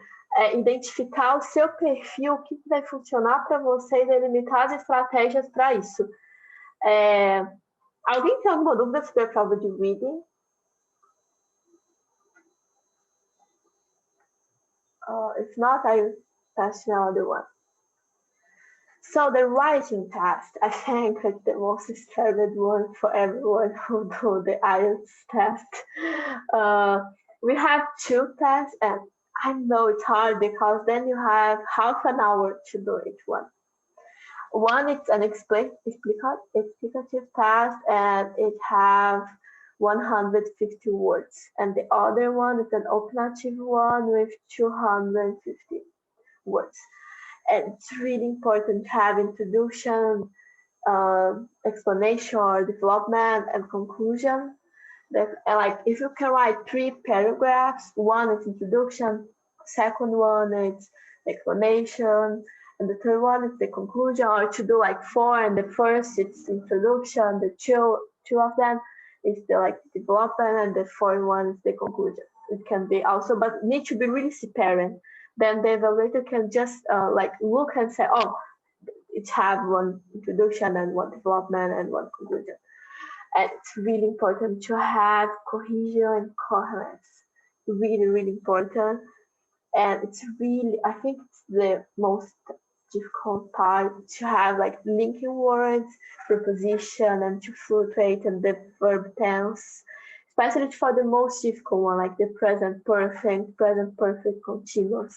identificar o seu perfil, o que vai funcionar para você e delimitar as estratégias para isso. Alguém tem alguma dúvida sobre a prova de reading? If not, I will pass to another one. So the writing test, I think it's the most stressful one for everyone who do the IELTS test. We have 2 tests, and I know it's hard because then you have half an hour to do each one. One is an explicative test, and it has 150 words. And the other one is an opinative one with 250 words. And it's really important to have introduction, explanation, or development, and conclusion. Like if you can write 3 paragraphs, one is introduction, second one is explanation, and the third one is the conclusion, or to do like 4, and the first it's introduction, the two of them is the like development, and the fourth one is the conclusion. It can be also, but need to be really separate. Then the evaluator can just like look and say, oh, it have one introduction and one development and one conclusion. And it's really important to have cohesion and coherence. Really, really important. And it's really, I think it's the most difficult part to have like linking words, preposition, and to fluctuate and the verb tense, especially for the most difficult one, like the present perfect continuous.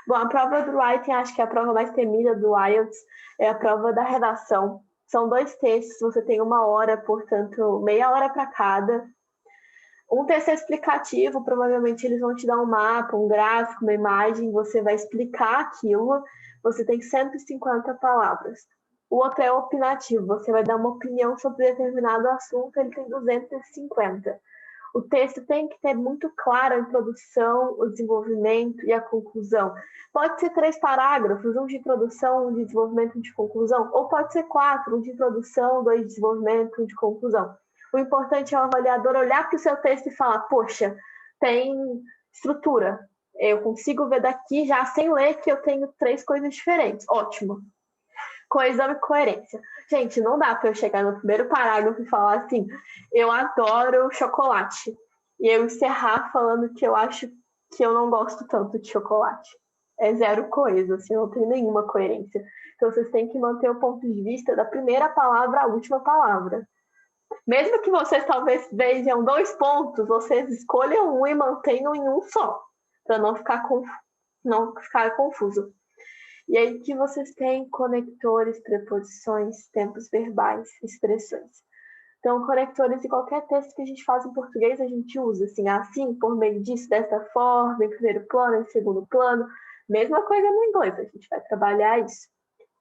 Bom, a prova do writing, acho que é a prova mais temida do IELTS é a prova da redação. São 2 textos, você tem 1 hora, portanto, meia hora para cada. Um texto é explicativo, provavelmente eles vão te dar um mapa, um gráfico, uma imagem, você vai explicar aquilo, você tem 150 palavras. O outro é opinativo, você vai dar uma opinião sobre determinado assunto, ele tem 250. O texto tem que ter muito claro a introdução, o desenvolvimento e a conclusão. Pode ser 3 parágrafos, um de introdução, um de desenvolvimento, um de conclusão, ou pode ser 4, um de introdução, 2 de desenvolvimento, um de conclusão. O importante é o avaliador olhar para o seu texto e falar, poxa, tem estrutura. Eu consigo ver daqui já sem ler que eu tenho 3 coisas diferentes. Ótimo. Coesão e coerência. Gente, não dá para eu chegar no primeiro parágrafo e falar assim, eu adoro chocolate. E eu encerrar falando que eu acho que eu não gosto tanto de chocolate. É zero coisa, assim, não tem nenhuma coerência. Então, vocês têm que manter o ponto de vista da primeira palavra à última palavra. Mesmo que vocês talvez vejam 2 pontos, vocês escolham um e mantenham em um só, para não ficar confuso. E aí que vocês têm conectores, preposições, tempos verbais, expressões. Então, conectores de qualquer texto que a gente faz em português, a gente usa assim, por meio disso, dessa forma, em primeiro plano, em segundo plano. Mesma coisa no inglês, a gente vai trabalhar isso.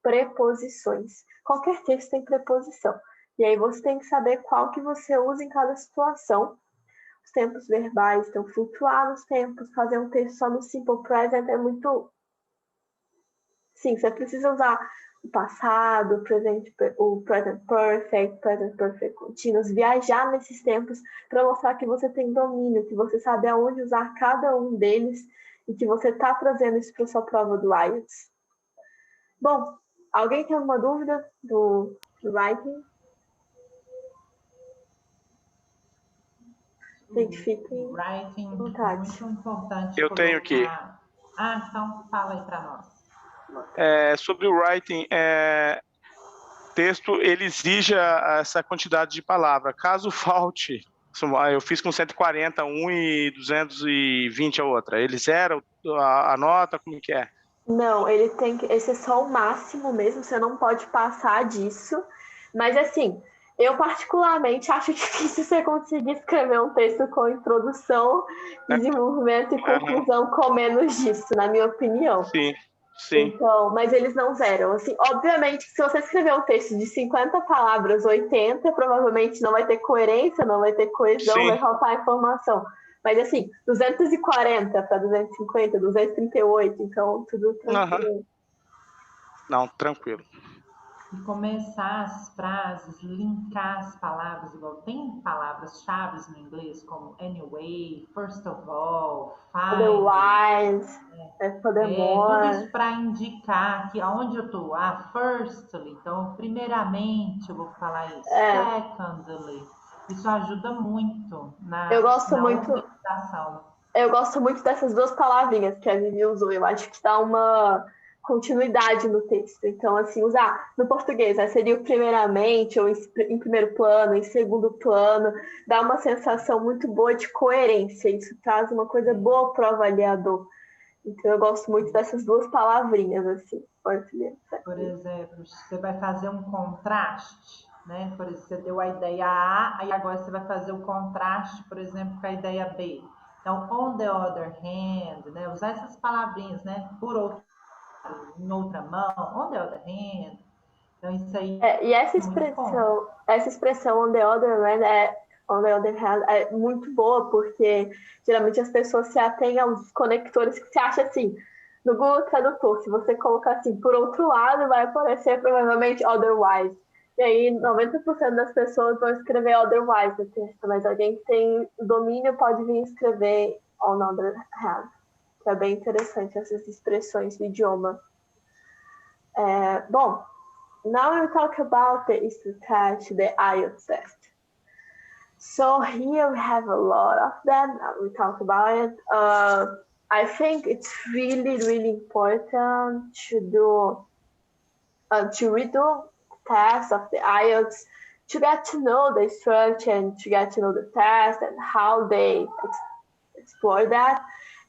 Preposições. Qualquer texto tem preposição. E aí você tem que saber qual que você usa em cada situação. Os tempos verbais, então flutuar nos tempos, fazer um texto só no simple present é muito... Sim, você precisa usar o passado, o present perfect continuous, viajar nesses tempos para mostrar que você tem domínio, que você sabe aonde usar cada um deles e que você está trazendo isso para sua prova do IELTS. Bom, alguém tem alguma dúvida do writing? Identifiquem. Writing, muito importante. Eu tenho aqui. Então fala aí para nós. Sobre o writing, texto, ele exige essa quantidade de palavra. Caso falte, eu fiz com 140 um e 220 a outra. Ele zera a nota, como que é? Não, ele tem que... Esse é só o máximo mesmo, você não pode passar disso. Mas assim, eu particularmente acho difícil você conseguir escrever um texto com introdução, desenvolvimento e conclusão com menos disso, na minha opinião. Sim. Então, mas eles não zeram. Assim, obviamente, se você escrever um texto de 50 palavras, 80, provavelmente não vai ter coerência, não vai ter coesão, vai faltar informação. Mas assim, 240 para 250, 238, então tudo tranquilo. Não, tranquilo. E começar as frases, linkar as palavras, igual tem palavras-chave no inglês, como anyway, first of all, otherwise, furthermore. Tudo isso para indicar que aonde eu estou, firstly, então, primeiramente eu vou falar isso, secondly. Isso ajuda muito na organização. Eu gosto muito dessas 2 palavrinhas que a Vivi usou, eu acho que dá uma continuidade no texto. Então, assim, usar no português, seria o primeiramente, ou em primeiro plano, em segundo plano, dá uma sensação muito boa de coerência. Isso traz uma coisa boa para o avaliador. Então, eu gosto muito dessas 2 palavrinhas, assim. Por exemplo, você vai fazer um contraste, né? Por exemplo, você deu a ideia A, aí agora você vai fazer o contraste, por exemplo, com a ideia B. Então, on the other hand, né? Usar essas palavrinhas, né? Por outro, em outra mão, on the other hand. Então, isso aí. E essa expressão on the other hand é muito boa, porque geralmente as pessoas se atêm aos conectores que você acha assim, no Google Tradutor, se você colocar assim, por outro lado, vai aparecer provavelmente otherwise. E aí 90% das pessoas vão escrever otherwise no texto, mas alguém que tem domínio pode vir escrever on other hand. Que é bem interessante essas expressões do idioma. Bom, now we'll talk about the Istutach, the IELTS test. So here we have a lot of them. We talk about it. I think it's really, really important to do, to redo tests of the IELTS, to get to know the structure and to get to know the test and how they explore that.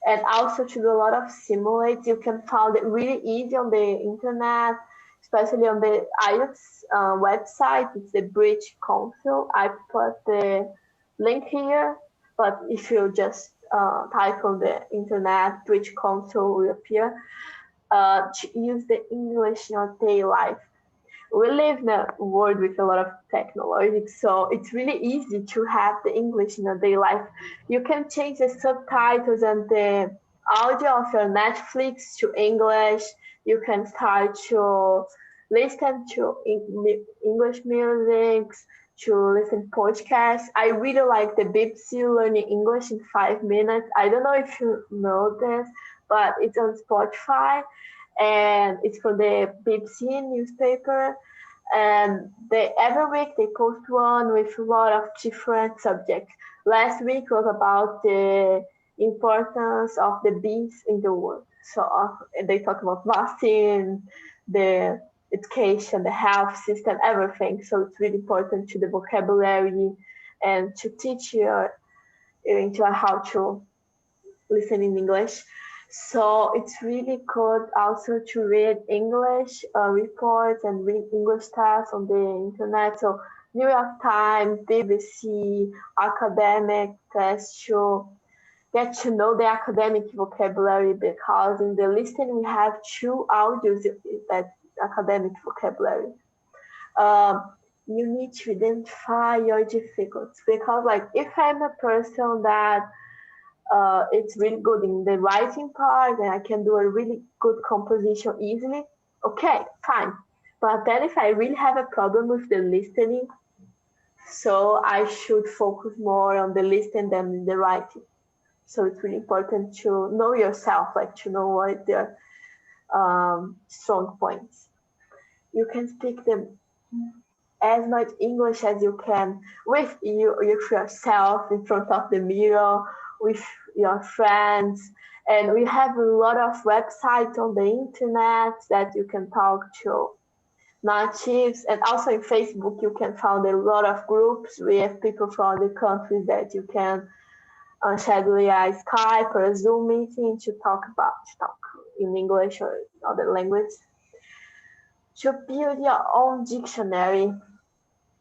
And also to do a lot of simulates. You can find it really easy on the internet, especially on the IELTS website. It's the British Council. I put the link here, but if you just type on the internet, British Council will appear. To use the English in your daily life. We live in a world with a lot of technology, so it's really easy to have the English in your daily life. You can change the subtitles and the audio of your Netflix to English. You can start to listen to English music, to listen podcasts. I really like the BBC Learning English in 5 minutes. I don't know if you know this, but it's on Spotify. And it's from the BBC newspaper, and every week they post one with a lot of different subjects. Last week was about the importance of the bees in the world. So they talk about vaccine, the education, the health system, everything. So it's really important to the vocabulary and to teach you how to listen in English. So it's really good also to read English reports and read English tests on the internet. So New York Times, BBC, academic tests to get to know the academic vocabulary, because in the listening we have 2 audios that academic vocabulary. You need to identify your difficulties, because like if I'm a person that it's really good in the writing part and I can do a really good composition easily, okay, fine. But then if I really have a problem with the listening, so I should focus more on the listening than the writing. So it's really important to know yourself, like to know what their strong points. You can speak them as much English as you can with yourself in front of the mirror, with your friends. And we have a lot of websites on the internet that you can talk to natives. And also in Facebook, you can find a lot of groups with people from the countries that you can schedule a Skype or a Zoom meeting to talk in English or other language. To build your own dictionary.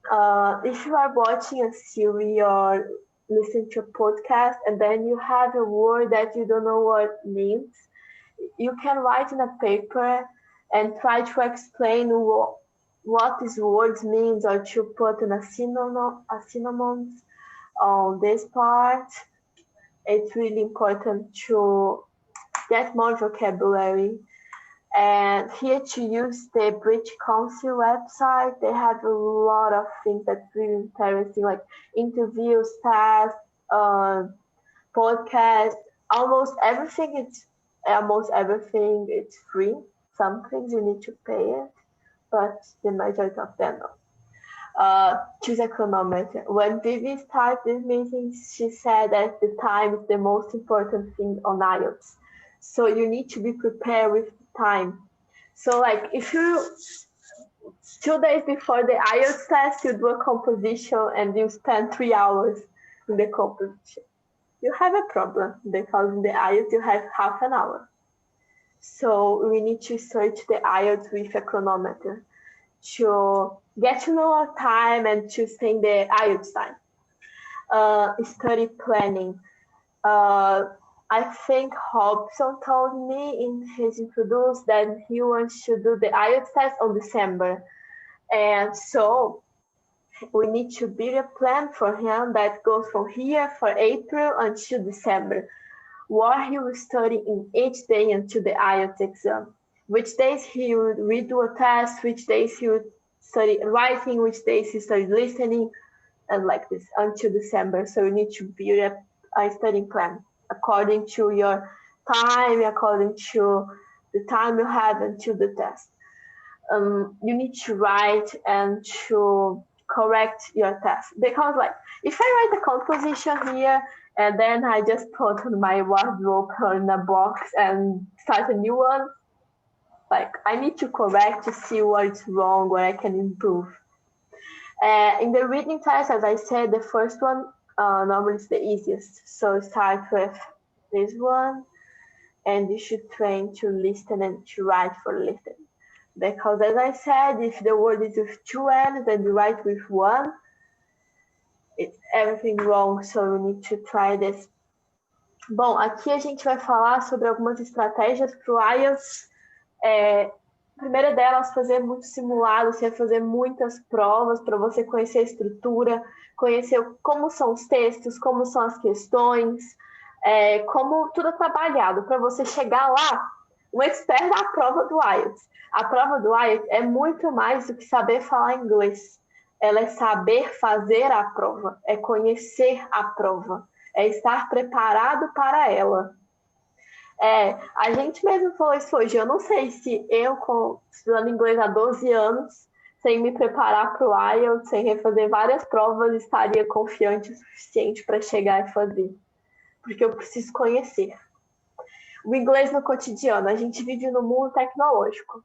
If you are watching a series or listening to a podcast and then you have a word that you don't know what it means, you can write in a paper and try to explain what these words means, or to put in a synonyms on this part. It's really important to get more vocabulary. And here to use the British Council website, they have a lot of things that's really interesting, like interviews, tests, podcasts, almost everything. It's free. Some things you need to pay it, but the majority of them no. Choose a chronometer. When Vivi started this meeting, she said that the time is the most important thing on IELTS. So you need to be prepared with time. So like if you 2 days before the IELTS test, you do a composition and you spend 3 hours in the composition, you have a problem, because in the IELTS you have half an hour. So we need to search the IELTS with a chronometer to get to know our time and to stay in the IELTS time. Study planning. I think Hobson told me in his introduce that he wants to do the IELTS test on December. And so we need to build a plan for him that goes from here for April until December. what he will study in each day until the IELTS exam. Which days he would redo a test, which days he would study writing, which days he studied listening, and like this until December. So you need to build a studying plan according to your time, according to the time you have until the test. You need to write and to correct your test, because like if I write a composition here and then I just put my wardrobe in a box and start a new one, like I need to correct to see what's wrong, what I can improve. In the reading test, as I said, the first one normally is the easiest. So start with this one, and you should train to listen and to write for listening. Because as I said, if the word is with two N's and you write with one, it's everything wrong, so you need to try this. Bom, aqui a gente vai falar sobre algumas estratégias para o IELTS. A primeira delas, fazer muitos simulados, você fazer muitas provas para você conhecer a estrutura, conhecer como são os textos, como são as questões, como tudo é trabalhado, para você chegar lá, um expert da prova do IELTS. A prova do IELTS é muito mais do que saber falar inglês. Ela é saber fazer a prova, é conhecer a prova, é estar preparado para ela. A gente mesmo falou isso hoje. Eu não sei se eu, estudando inglês há 12 anos, sem me preparar para o IELTS, sem refazer várias provas, estaria confiante o suficiente para chegar e fazer. Porque eu preciso conhecer. O inglês no cotidiano. A gente vive num mundo tecnológico.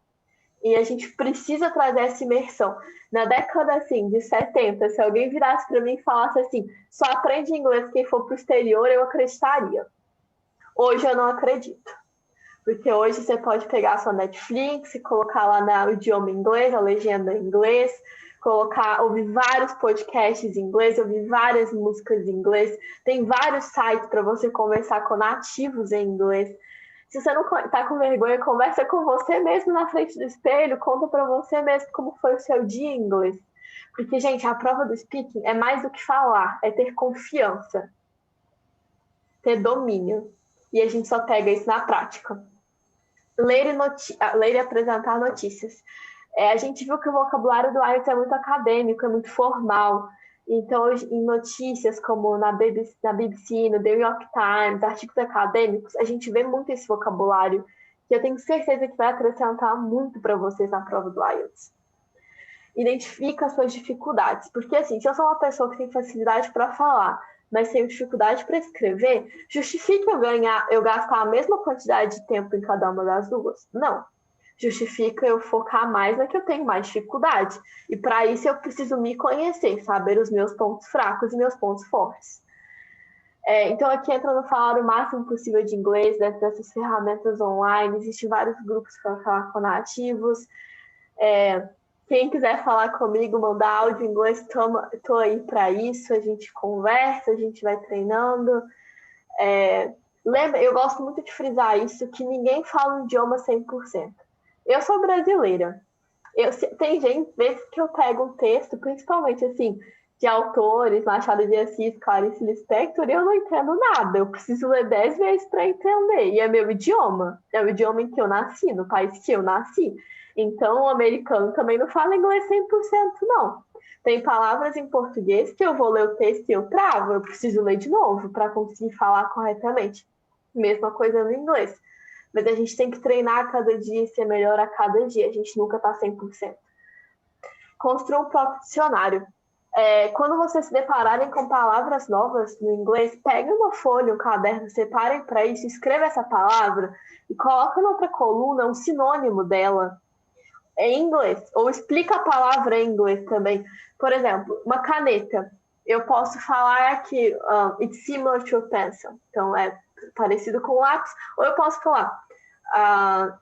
E a gente precisa trazer essa imersão. Na década assim, de 70, se alguém virasse para mim e falasse assim, só aprende inglês quem for para o exterior, eu acreditaria. Hoje eu não acredito. Porque hoje você pode pegar a sua Netflix e colocar lá no idioma inglês, a legenda em inglês, ouvir vários podcasts em inglês, ouvir várias músicas em inglês. Tem vários sites para você conversar com nativos em inglês. Se você não está com vergonha, conversa com você mesmo na frente do espelho, conta para você mesmo como foi o seu dia em inglês. Porque, gente, a prova do speaking é mais do que falar, é ter confiança, ter domínio. E a gente só pega isso na prática. Ler e apresentar notícias. A gente viu que o vocabulário do IELTS é muito acadêmico, é muito formal. Então, em notícias como na BBC, no The New York Times, artigos acadêmicos, a gente vê muito esse vocabulário, que eu tenho certeza que vai acrescentar muito para vocês na prova do IELTS. Identifica as suas dificuldades, porque assim, se eu sou uma pessoa que tem facilidade para falar, mas tenho dificuldade para escrever, justifica eu gastar a mesma quantidade de tempo em cada uma das duas? Não. Justifica eu focar mais na que eu tenho mais dificuldade. E para isso eu preciso me conhecer, saber os meus pontos fracos e meus pontos fortes. Então aqui entra no falar o máximo possível de inglês, dentro dessas ferramentas online. Existem vários grupos para falar com nativos. Quem quiser falar comigo, mandar áudio em inglês, estou aí para isso. A gente conversa, a gente vai treinando. Lembra, eu gosto muito de frisar isso, que ninguém fala um idioma 100%. Eu sou brasileira. Tem vezes que eu pego um texto, principalmente assim, de autores, Machado de Assis, Clarice Lispector, e eu não entendo nada. Eu preciso ler 10 vezes para entender. E é meu idioma. É o idioma em que eu nasci, no país que eu nasci. Então, o americano também não fala inglês 100%, não. Tem palavras em português que eu vou ler o texto e eu travo. Eu preciso ler de novo para conseguir falar corretamente. Mesma coisa no inglês. Mas a gente tem que treinar a cada dia e ser melhor a cada dia. A gente nunca está 100%. Construa um próprio dicionário. Quando vocês se depararem com palavras novas no inglês, pegue uma folha, um caderno, separem para isso, escreva essa palavra e coloca na outra coluna um sinônimo dela em inglês. Ou explica a palavra em inglês também. Por exemplo, uma caneta. Eu posso falar que it's similar to a pencil. Então, é parecido com lápis, ou eu posso falar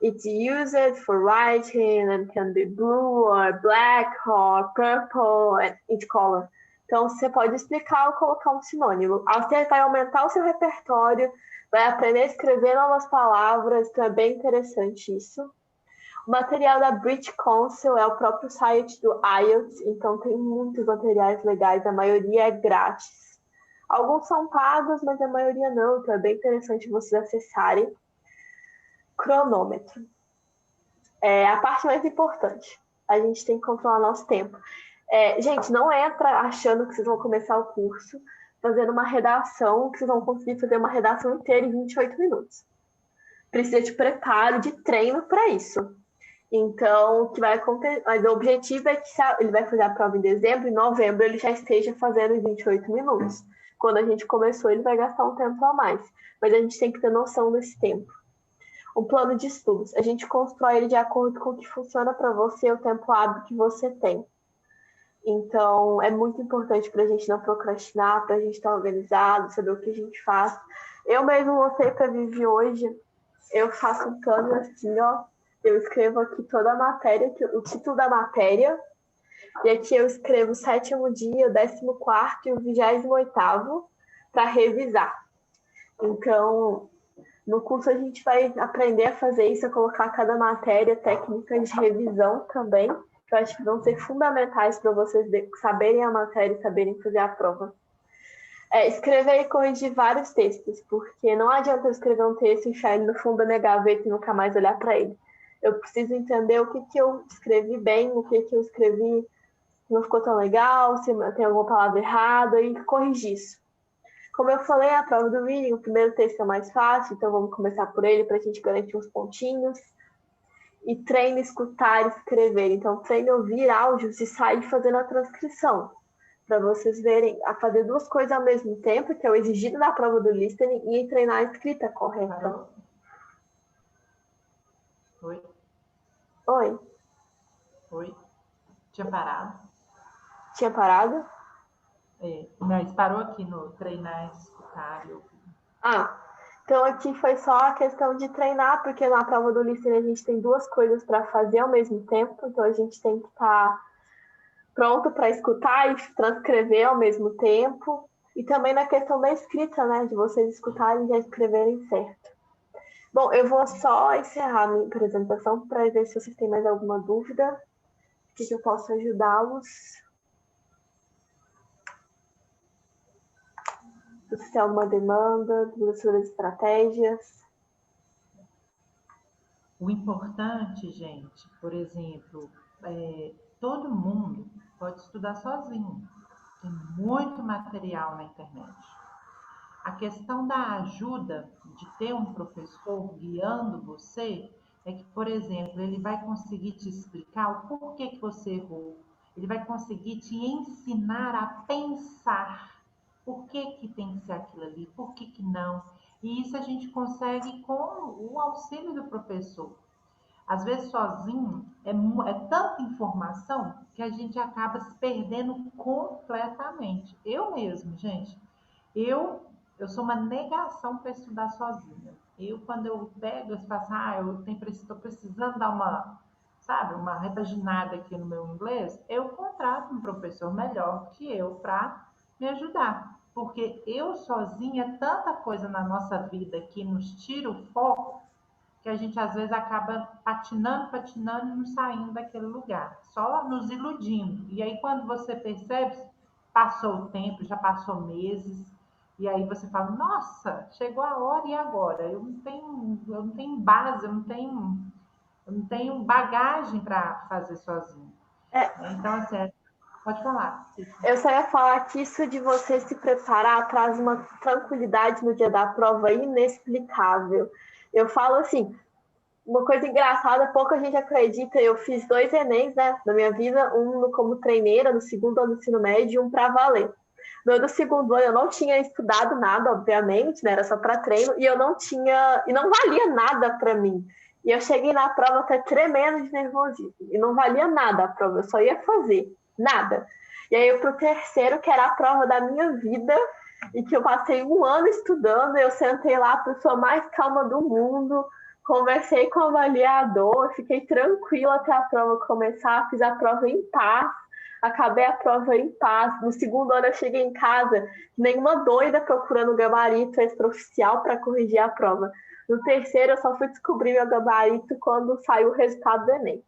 it's used for writing and can be blue or black or purple and each color. Então você pode explicar ou colocar um sinônimo. Você vai aumentar o seu repertório, vai aprender a escrever novas palavras, então é bem interessante isso. O material da British Council é o próprio site do IELTS, então tem muitos materiais legais, a maioria é grátis. Alguns são pagos, mas a maioria não, então é bem interessante vocês acessarem. Cronômetro. É a parte mais importante. A gente tem que controlar nosso tempo. Gente, não entra achando que vocês vão começar o curso fazendo uma redação, que vocês vão conseguir fazer uma redação inteira em 28 minutos. Precisa de preparo, de treino para isso. Então, o que vai acontecer? Mas o objetivo é que ele vai fazer a prova em dezembro, em novembro ele já esteja fazendo em 28 minutos. Quando a gente começou, ele vai gastar um tempo a mais. Mas a gente tem que ter noção desse tempo. Um plano de estudos. A gente constrói ele de acordo com o que funciona para você, o tempo hábil que você tem. Então, é muito importante para a gente não procrastinar, para a gente estar organizado, saber o que a gente faz. Eu mesmo mostrei para a Vivi hoje, eu faço um plano assim, ó. Eu escrevo aqui toda a matéria, o título da matéria, e aqui eu escrevo o 7º dia, o 14º e o 28º para revisar. Então, no curso a gente vai aprender a fazer isso, a colocar cada matéria, técnicas de revisão também, que eu acho que vão ser fundamentais para vocês saberem a matéria e saberem fazer a prova. Escrever e corrigir vários textos, porque não adianta eu escrever um texto e enfiar ele no fundo da minha gaveta e nunca mais olhar para ele. Eu preciso entender o que eu escrevi bem, o que eu escrevi não ficou tão legal, se tem alguma palavra errada, e corrigir isso. Como eu falei, a prova do reading, o primeiro texto é mais fácil, então vamos começar por ele para a gente garantir uns pontinhos. E treine escutar e escrever. Então, treine ouvir áudios e sair fazendo a transcrição. Para vocês verem, a fazer duas coisas ao mesmo tempo, que é o exigido na prova do listening, e treinar a escrita correta. Oi? Oi? Oi? Tinha parado? Tinha parado? Mas parou aqui no treinar, escutar e ouvir. Então aqui foi só a questão de treinar, porque na prova do listening a gente tem duas coisas para fazer ao mesmo tempo, então a gente tem que estar pronto para escutar e transcrever ao mesmo tempo, e também na questão da escrita, né, de vocês escutarem e já escreverem certo. Bom, eu vou só encerrar a minha apresentação para ver se vocês têm mais alguma dúvida, que eu posso ajudá-los. Se tem alguma demanda, dúvidas sobre as estratégias. O importante, gente, por exemplo, todo mundo pode estudar sozinho. Tem muito material na internet. A questão da ajuda, de ter um professor guiando você, é que, por exemplo, ele vai conseguir te explicar o porquê que você errou. Ele vai conseguir te ensinar a pensar. Por que tem que ser aquilo ali? Por que não? E isso a gente consegue com o auxílio do professor. Às vezes, sozinho, é tanta informação que a gente acaba se perdendo completamente. Eu mesmo, gente, eu sou uma negação para estudar sozinha. Quando eu pego, eu faço, estou precisando dar uma repaginada aqui no meu inglês, eu contrato um professor melhor que eu para me ajudar. Porque eu sozinha, é tanta coisa na nossa vida que nos tira o foco, que a gente às vezes acaba patinando e não saindo daquele lugar, só nos iludindo. E aí quando você percebe, passou o tempo, já passou meses, e aí você fala, nossa, chegou a hora e agora? Eu não tenho base, eu não tenho bagagem para fazer sozinho. Então, assim, pode falar. Eu só ia falar que isso de você se preparar traz uma tranquilidade no dia da prova inexplicável. Eu falo assim, uma coisa engraçada, pouca gente acredita, eu fiz 2 Enems, né, na minha vida, um como treineira, no segundo ano do ensino médio, e um para valer. No ano do segundo ano eu não tinha estudado nada, obviamente, né, era só para treino, e não valia nada para mim. E eu cheguei na prova até tremendo de nervosismo, e não valia nada a prova, eu só ia fazer, nada. E aí eu pro terceiro, que era a prova da minha vida, e que eu passei 1 ano estudando, eu sentei lá, a pessoa mais calma do mundo, conversei com o avaliador, fiquei tranquila até a prova começar, fiz a prova em paz, acabei a prova em paz. No segundo ano eu cheguei em casa, nenhuma doida procurando o gabarito extraoficial para corrigir a prova. No terceiro eu só fui descobrir meu gabarito quando saiu o resultado do Enem.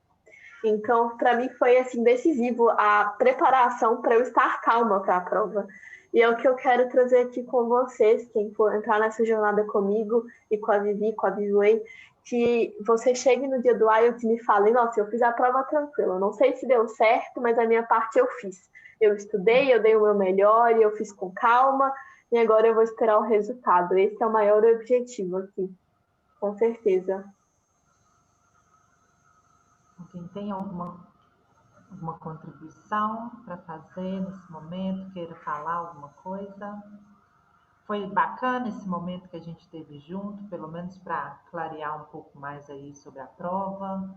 Então, para mim foi assim decisivo a preparação para eu estar calma para a prova. E é o que eu quero trazer aqui com vocês, quem for entrar nessa jornada comigo e com a Vivi, com a Viviane, que você chegue no dia do IELTS e me fale, nossa, eu fiz a prova tranquila, não sei se deu certo, mas a minha parte eu fiz. Eu estudei, eu dei o meu melhor, eu fiz com calma, e agora eu vou esperar o resultado. Esse é o maior objetivo aqui, com certeza. Alguém tem alguma contribuição para fazer nesse momento? Queira falar alguma coisa? Foi bacana esse momento que a gente teve junto, pelo menos para clarear um pouco mais aí sobre a prova.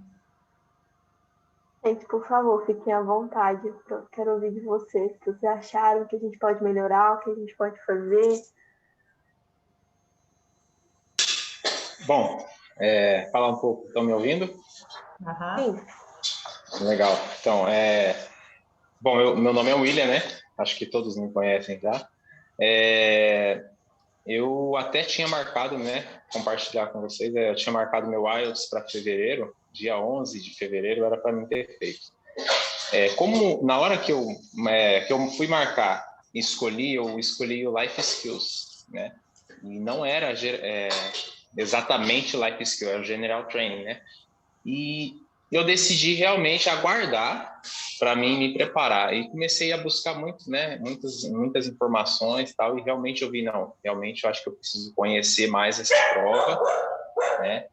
Gente, por favor, fiquem à vontade. Eu quero ouvir de vocês o que vocês acharam, o que a gente pode melhorar, o que a gente pode fazer. Bom, falar um pouco. Estão me ouvindo? Sim. Legal. Então, bom, meu nome é William, né? Acho que todos me conhecem já. Eu até tinha marcado, né? Compartilhar com vocês. Eu tinha marcado meu IELTS para fevereiro, dia 11 de fevereiro, era para mim ter feito. Como na hora que eu fui marcar, eu escolhi o Life Skills, né? E não era exatamente Life Skills, era o General Training, né? E eu decidi realmente aguardar para mim me preparar e comecei a buscar muito, né, muitas informações e tal, e realmente eu vi, não, realmente eu acho que eu preciso conhecer mais essa prova, né,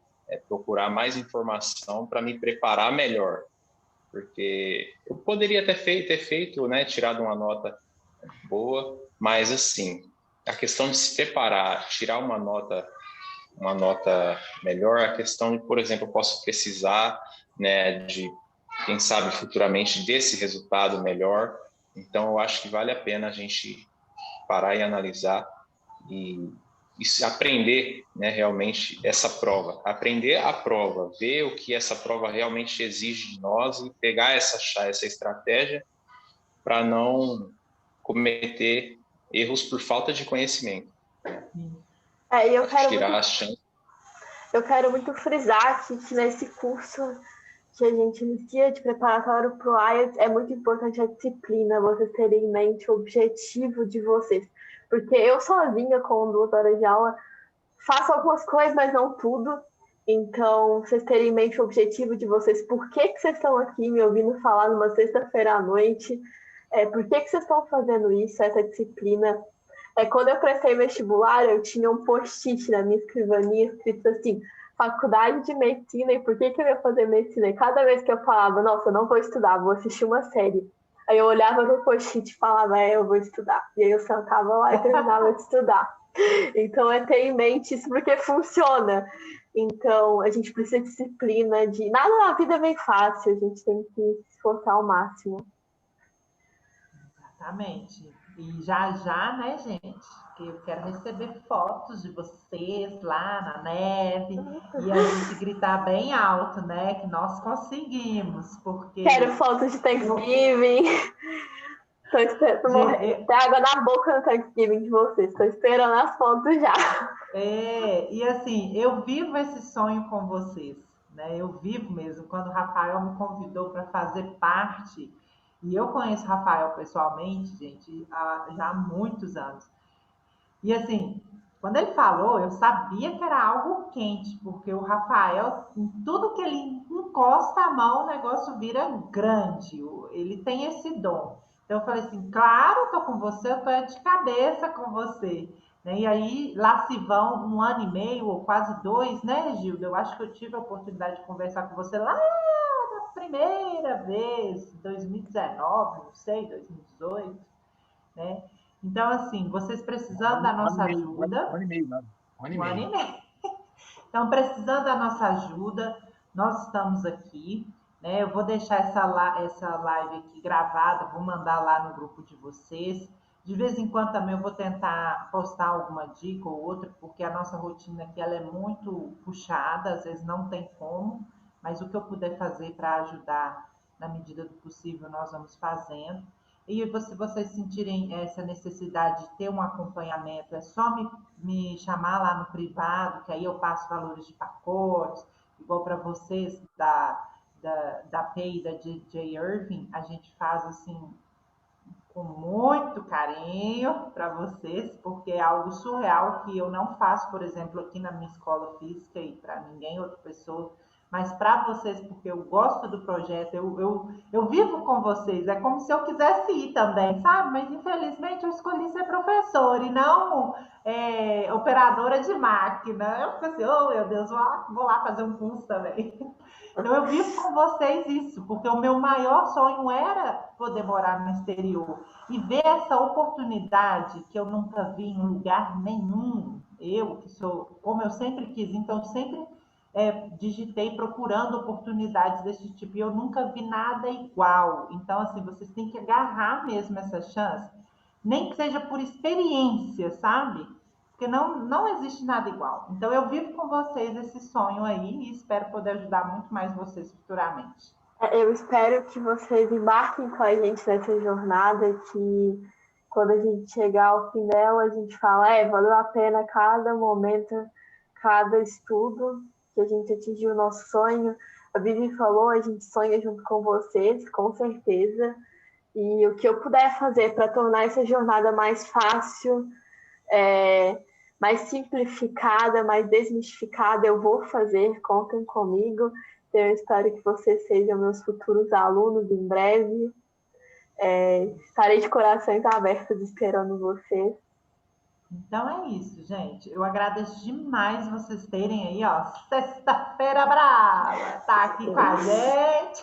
procurar mais informação para me preparar melhor, porque eu poderia ter feito, né, tirado uma nota boa, mas assim, a questão de se preparar, tirar uma nota melhor, a questão de, por exemplo, eu posso precisar, né, de, quem sabe, futuramente desse resultado melhor. Então, eu acho que vale a pena a gente parar e analisar e aprender, né, realmente essa prova. Aprender a prova, ver o que essa prova realmente exige de nós e pegar essa estratégia para não cometer erros por falta de conhecimento. E eu quero muito frisar aqui que nesse curso que a gente inicia de preparatório para o IELTS é muito importante a disciplina, vocês terem em mente o objetivo de vocês. Porque eu sozinha, com 2 horas de aula, faço algumas coisas, mas não tudo. Então, vocês terem em mente o objetivo de vocês. Por que vocês estão aqui me ouvindo falar numa sexta-feira à noite? Por que vocês estão fazendo isso, essa disciplina? Quando eu prestei vestibular, eu tinha um post-it na minha escrivaninha escrito assim, faculdade de medicina, e por que eu ia fazer medicina? E cada vez que eu falava, nossa, eu não vou estudar, vou assistir uma série. Aí eu olhava no post-it e falava, eu vou estudar. E aí eu sentava lá e terminava de estudar. Então, ter em mente isso porque funciona. Então, a gente precisa de disciplina, nada na vida é bem fácil, a gente tem que se esforçar ao máximo. Exatamente. E já, né, gente, que eu quero receber fotos de vocês lá na neve e a gente gritar bem alto, né, que nós conseguimos, porque... Quero fotos de Thanksgiving. Tô esperando morrer. Tem água na boca no Thanksgiving de vocês. Tô esperando as fotos já. E assim, eu vivo esse sonho com vocês, né? Eu vivo mesmo. Quando o Rafael me convidou para fazer parte, e eu conheço o Rafael pessoalmente, gente, já há muitos anos. E assim, quando ele falou, eu sabia que era algo quente, porque o Rafael, em tudo que ele encosta a mão, o negócio vira grande. Ele tem esse dom. Então eu falei assim, claro, tô com você, eu tô de cabeça com você. Né? E aí, lá se vão 1 ano e meio, ou quase 2, né, Gilda? Eu acho que eu tive a oportunidade de conversar com você lá na primeira vez, 2019, não sei, 2018, né? Então, assim, vocês precisando da nossa ajuda... 1 ano e meio, né? 1 ano e meio. 1 ano e meio. Então, precisando da nossa ajuda, nós estamos aqui, né? Eu vou deixar essa live aqui gravada, vou mandar lá no grupo de vocês. De vez em quando também eu vou tentar postar alguma dica ou outra, porque a nossa rotina aqui ela é muito puxada, às vezes não tem como, mas o que eu puder fazer para ajudar na medida do possível, nós vamos fazendo. E se vocês sentirem essa necessidade de ter um acompanhamento, é só me chamar lá no privado, que aí eu passo valores de pacotes, igual para vocês da P e da J. Irving, a gente faz assim com muito carinho para vocês, porque é algo surreal que eu não faço, por exemplo, aqui na minha escola física e para ninguém, outra pessoa, mas para vocês, porque eu gosto do projeto, eu vivo com vocês, é como se eu quisesse ir também, sabe? Mas infelizmente eu escolhi ser professora e não operadora de máquina. Eu fico assim, oh meu Deus, vou lá fazer um curso também. Então eu vivo com vocês isso, porque o meu maior sonho era poder morar no exterior e ver essa oportunidade que eu nunca vi em lugar nenhum. Eu, que sou, como eu sempre quis, então eu sempre digitei procurando oportunidades desse tipo e eu nunca vi nada igual. Então, assim, vocês têm que agarrar mesmo essa chance, nem que seja por experiência, sabe? Porque não existe nada igual. Então, eu vivo com vocês esse sonho aí e espero poder ajudar muito mais vocês futuramente. Eu espero que vocês embarquem com a gente nessa jornada, que quando a gente chegar ao fim dela, a gente fala, valeu a pena cada momento, cada estudo, que a gente atingiu o nosso sonho. A Vivi falou, a gente sonha junto com vocês, com certeza. E o que eu puder fazer para tornar essa jornada mais fácil, mais simplificada, mais desmistificada, eu vou fazer, contem comigo. Eu espero que vocês sejam meus futuros alunos em breve. Estarei de corações abertos esperando vocês. Então é isso, gente. Eu agradeço demais vocês terem aí, ó, sexta-feira brava, tá aqui com a gente.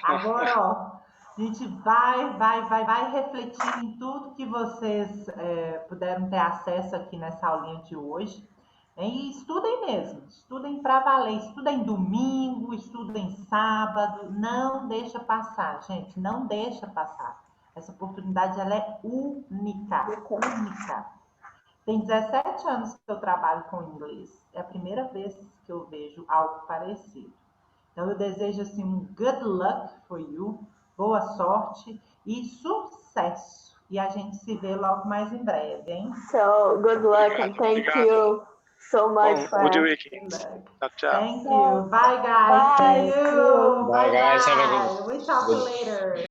Agora, ó, a gente vai refletir em tudo que vocês puderam ter acesso aqui nessa aulinha de hoje. E estudem mesmo, estudem para valer, estudem domingo, estudem sábado, não deixa passar, gente, não deixa passar. Essa oportunidade, ela é única, única. Tem 17 anos que eu trabalho com inglês, é a primeira vez que eu vejo algo parecido. Então, eu desejo, assim, um good luck for you, boa sorte e sucesso. E a gente se vê logo mais em breve, hein? So, good luck and thank you so much for good weekend. Thank you. Bye, guys. Bye. See you. Bye, guys. Have a good We'll talk to you later.